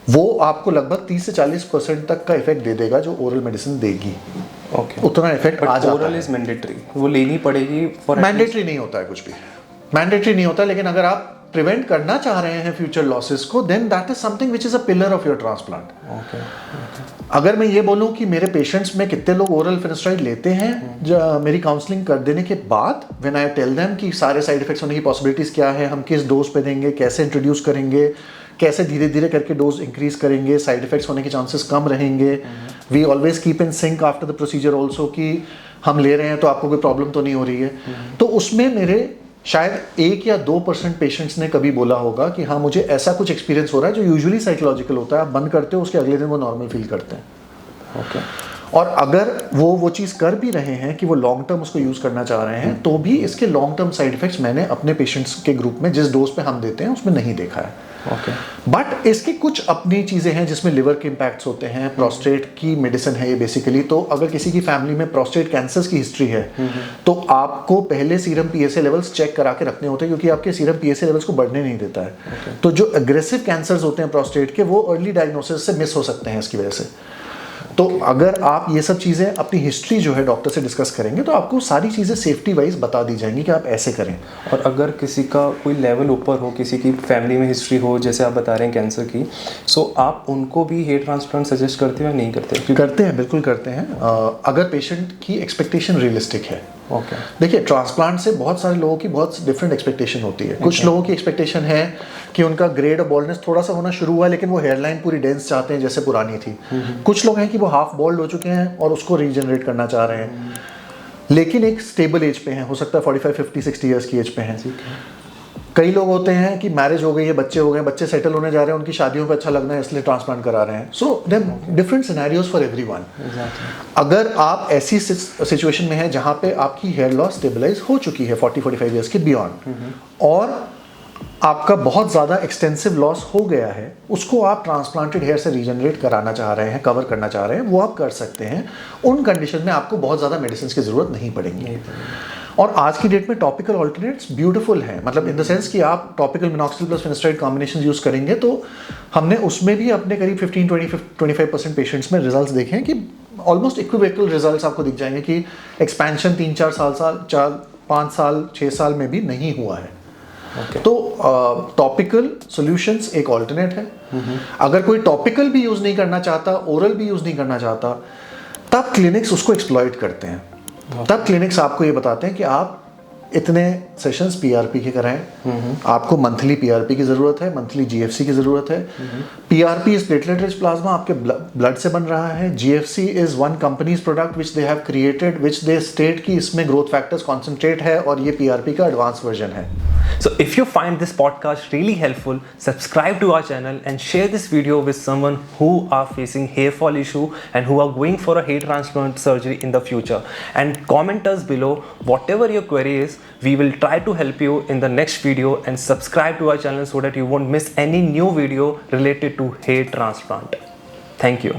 [SPEAKER 3] वो आपको लगभग 30 से 40% तक का इफेक्ट दे देगा जो ओरल मेडिसिन देगी।
[SPEAKER 2] ओके,
[SPEAKER 3] उतना इफेक्ट आ जाता
[SPEAKER 2] ओरल
[SPEAKER 3] है।
[SPEAKER 2] इज मैंडेटरी, वो लेनी पड़ेगी फॉर
[SPEAKER 3] मैंडेटरी नहीं होता है कुछ भी, मैंडेटरी नहीं होता, लेकिन अगर आप प्रिवेंट करना चाह रहे हैं फ्यूचर लॉसेस को, then that is something which is a pillar of your transplant.
[SPEAKER 2] Okay,
[SPEAKER 3] अगर मैं ये बोलूं कि मेरे पेशेंट्स में कितने लोग ओरल फिनेस्ट्राइड लेते हैं, मेरी काउंसलिंग कर देने के बाद, व्हेन आई टेल देम कि सारे साइड इफेक्ट्स होने की पॉसिबिलिटीज क्या है, हम किस डोज पे देंगे, कैसे इंट्रोड्यूस करेंगे, कैसे धीरे धीरे करके डोज इंक्रीज करेंगे, साइड इफेक्ट्स होने के चांसेस कम रहेंगे। We always keep in sync after the procedure also कि हम ले रहे हैं तो आपको कोई प्रॉब्लम तो नहीं हो रही है। तो उसमें मेरे शायद 1 या 2% पेशेंट्स ने कभी बोला होगा कि हाँ मुझे ऐसा कुछ एक्सपीरियंस हो रहा है जो यूजुअली साइकोलॉजिकल होता है, आप बंद करते हो उसके अगले दिन वो नॉर्मल फील करते हैं।
[SPEAKER 2] ओके,
[SPEAKER 3] और अगर वो चीज़ कर भी रहे हैं कि वो लॉन्ग टर्म उसको यूज़ करना चाह रहे हैं, तो भी इसके लॉन्ग टर्म साइड इफेक्ट्स मैंने अपने पेशेंट्स के ग्रुप में जिस डोज पे हम देते हैं उसमें नहीं देखा है।
[SPEAKER 2] ओके,
[SPEAKER 3] बट इसकी कुछ अपनी चीज़ें हैं जिसमें लिवर के इम्पैक्ट्स होते हैं, प्रोस्टेट की मेडिसिन है ये बेसिकली। तो अगर किसी की फैमिली में प्रोस्टेट कैंसर्स की हिस्ट्री है तो आपको पहले सीरम पीएसए लेवल्स चेक करा के रखने होते हैं, क्योंकि आपके सीरम पीएसए लेवल्स को बढ़ने नहीं देता है। तो जो एग्रेसिव कैंसर्स होते हैं प्रोस्टेट के, वो अर्ली डायग्नोसिस से मिस हो सकते हैं इसकी वजह से। तो अगर आप ये सब चीज़ें अपनी हिस्ट्री जो है डॉक्टर से डिस्कस करेंगे तो आपको सारी चीज़ें सेफ्टी वाइज बता दी जाएंगी कि आप ऐसे करें।
[SPEAKER 2] और अगर किसी का कोई लेवल ऊपर हो, किसी की फैमिली में हिस्ट्री हो, जैसे आप बता रहे हैं कैंसर की, सो आप उनको भी हेयर ट्रांसप्लांट सजेस्ट करते हो या नहीं करते?
[SPEAKER 3] करते हैं, बिल्कुल करते हैं, अगर पेशेंट की एक्सपेक्टेशन रियलिस्टिक है।
[SPEAKER 2] ओके,
[SPEAKER 3] देखिए ट्रांसप्लांट से बहुत सारे लोगों की बहुत डिफरेंट एक्सपेक्टेशन होती है। कुछ लोगों की एक्सपेक्टेशन है कि उनका ग्रेड और बॉल्डनेस थोड़ा सा होना शुरू हुआ, लेकिन वो हेयरलाइन पूरी डेंस चाहते हैं जैसे पुरानी थी। कुछ लोग हैं कि वो हाफ बॉल्ड हो चुके हैं और उसको रीजनरेट करना चाह रहे हैं, लेकिन एक स्टेबल एज पे हैं, हो सकता है 45, 50, 60 ईयर्स की एज पे हैं। कई लोग होते हैं कि मैरिज हो गई है, बच्चे हो गए, बच्चे सेटल होने जा रहे हैं, उनकी शादियों पे अच्छा लगना है इसलिए ट्रांसप्लांट करा रहे हैं। So different scenarios for everyone. अगर आप ऐसी सिचुएशन में हैं जहाँ पे आपकी हेयर लॉस स्टेबलाइज हो चुकी है 40-45 ईयर्स के बियॉन्ड, और आपका बहुत ज़्यादा एक्सटेंसिव लॉस हो गया है, उसको आप ट्रांसप्लांटेड हेयर से रीजनरेट कराना चाह रहे हैं, कवर करना चाह रहे हैं, वो आप कर सकते हैं। उन कंडीशन में आपको बहुत ज़्यादा मेडिसिन की ज़रूरत नहीं पड़ेगी। और आज की डेट में टॉपिकल ऑल्टरनेट्स ब्यूटीफुल हैं, मतलब इन द सेंस कि आप topical minoxidil plus finasteride combination use करेंगे, तो हमने उसमें भी अपने करीब 15-25% पेशेंट्स में रिजल्ट्स देखे हैं कि ऑलमोस्ट इक्विवेकल रिजल्ट्स आपको दिख जाएंगे कि एक्सपेंशन 3-4 साल 6 साल में भी नहीं हुआ है। तो टॉपिकल सॉल्यूशंस एक ऑल्टरनेट है। अगर कोई टॉपिकल भी यूज़ नहीं करना चाहता, ओरल भी यूज़ नहीं करना चाहता, तब क्लिनिक्स उसको एक्सप्लॉइट करते हैं। तब क्लिनिक्स आपको ये बताते हैं कि आप इतने सेशंस पीआरपी के कराएं, आपको मंथली पीआरपी की ज़रूरत है, मंथली जीएफसी की ज़रूरत है। PRP is platelet rich plasma, आपके ब्लड से बन रहा है। GFC is one companies product which they have created, which they state कि इसमें ग्रोथ फैक्टर्स कॉन्सेंट्रेट है, और ये पीआरपी का एडवांस वर्जन है।
[SPEAKER 2] So if you find this podcast really helpful, subscribe to our channel and share this video with someone who are facing hair fall issue and who are going for a hair transplant surgery in the future. And comment us below whatever your query is. We will try to help you in the next video, and subscribe to our channel so that you won't miss any new video related to hair transplant. Thank you.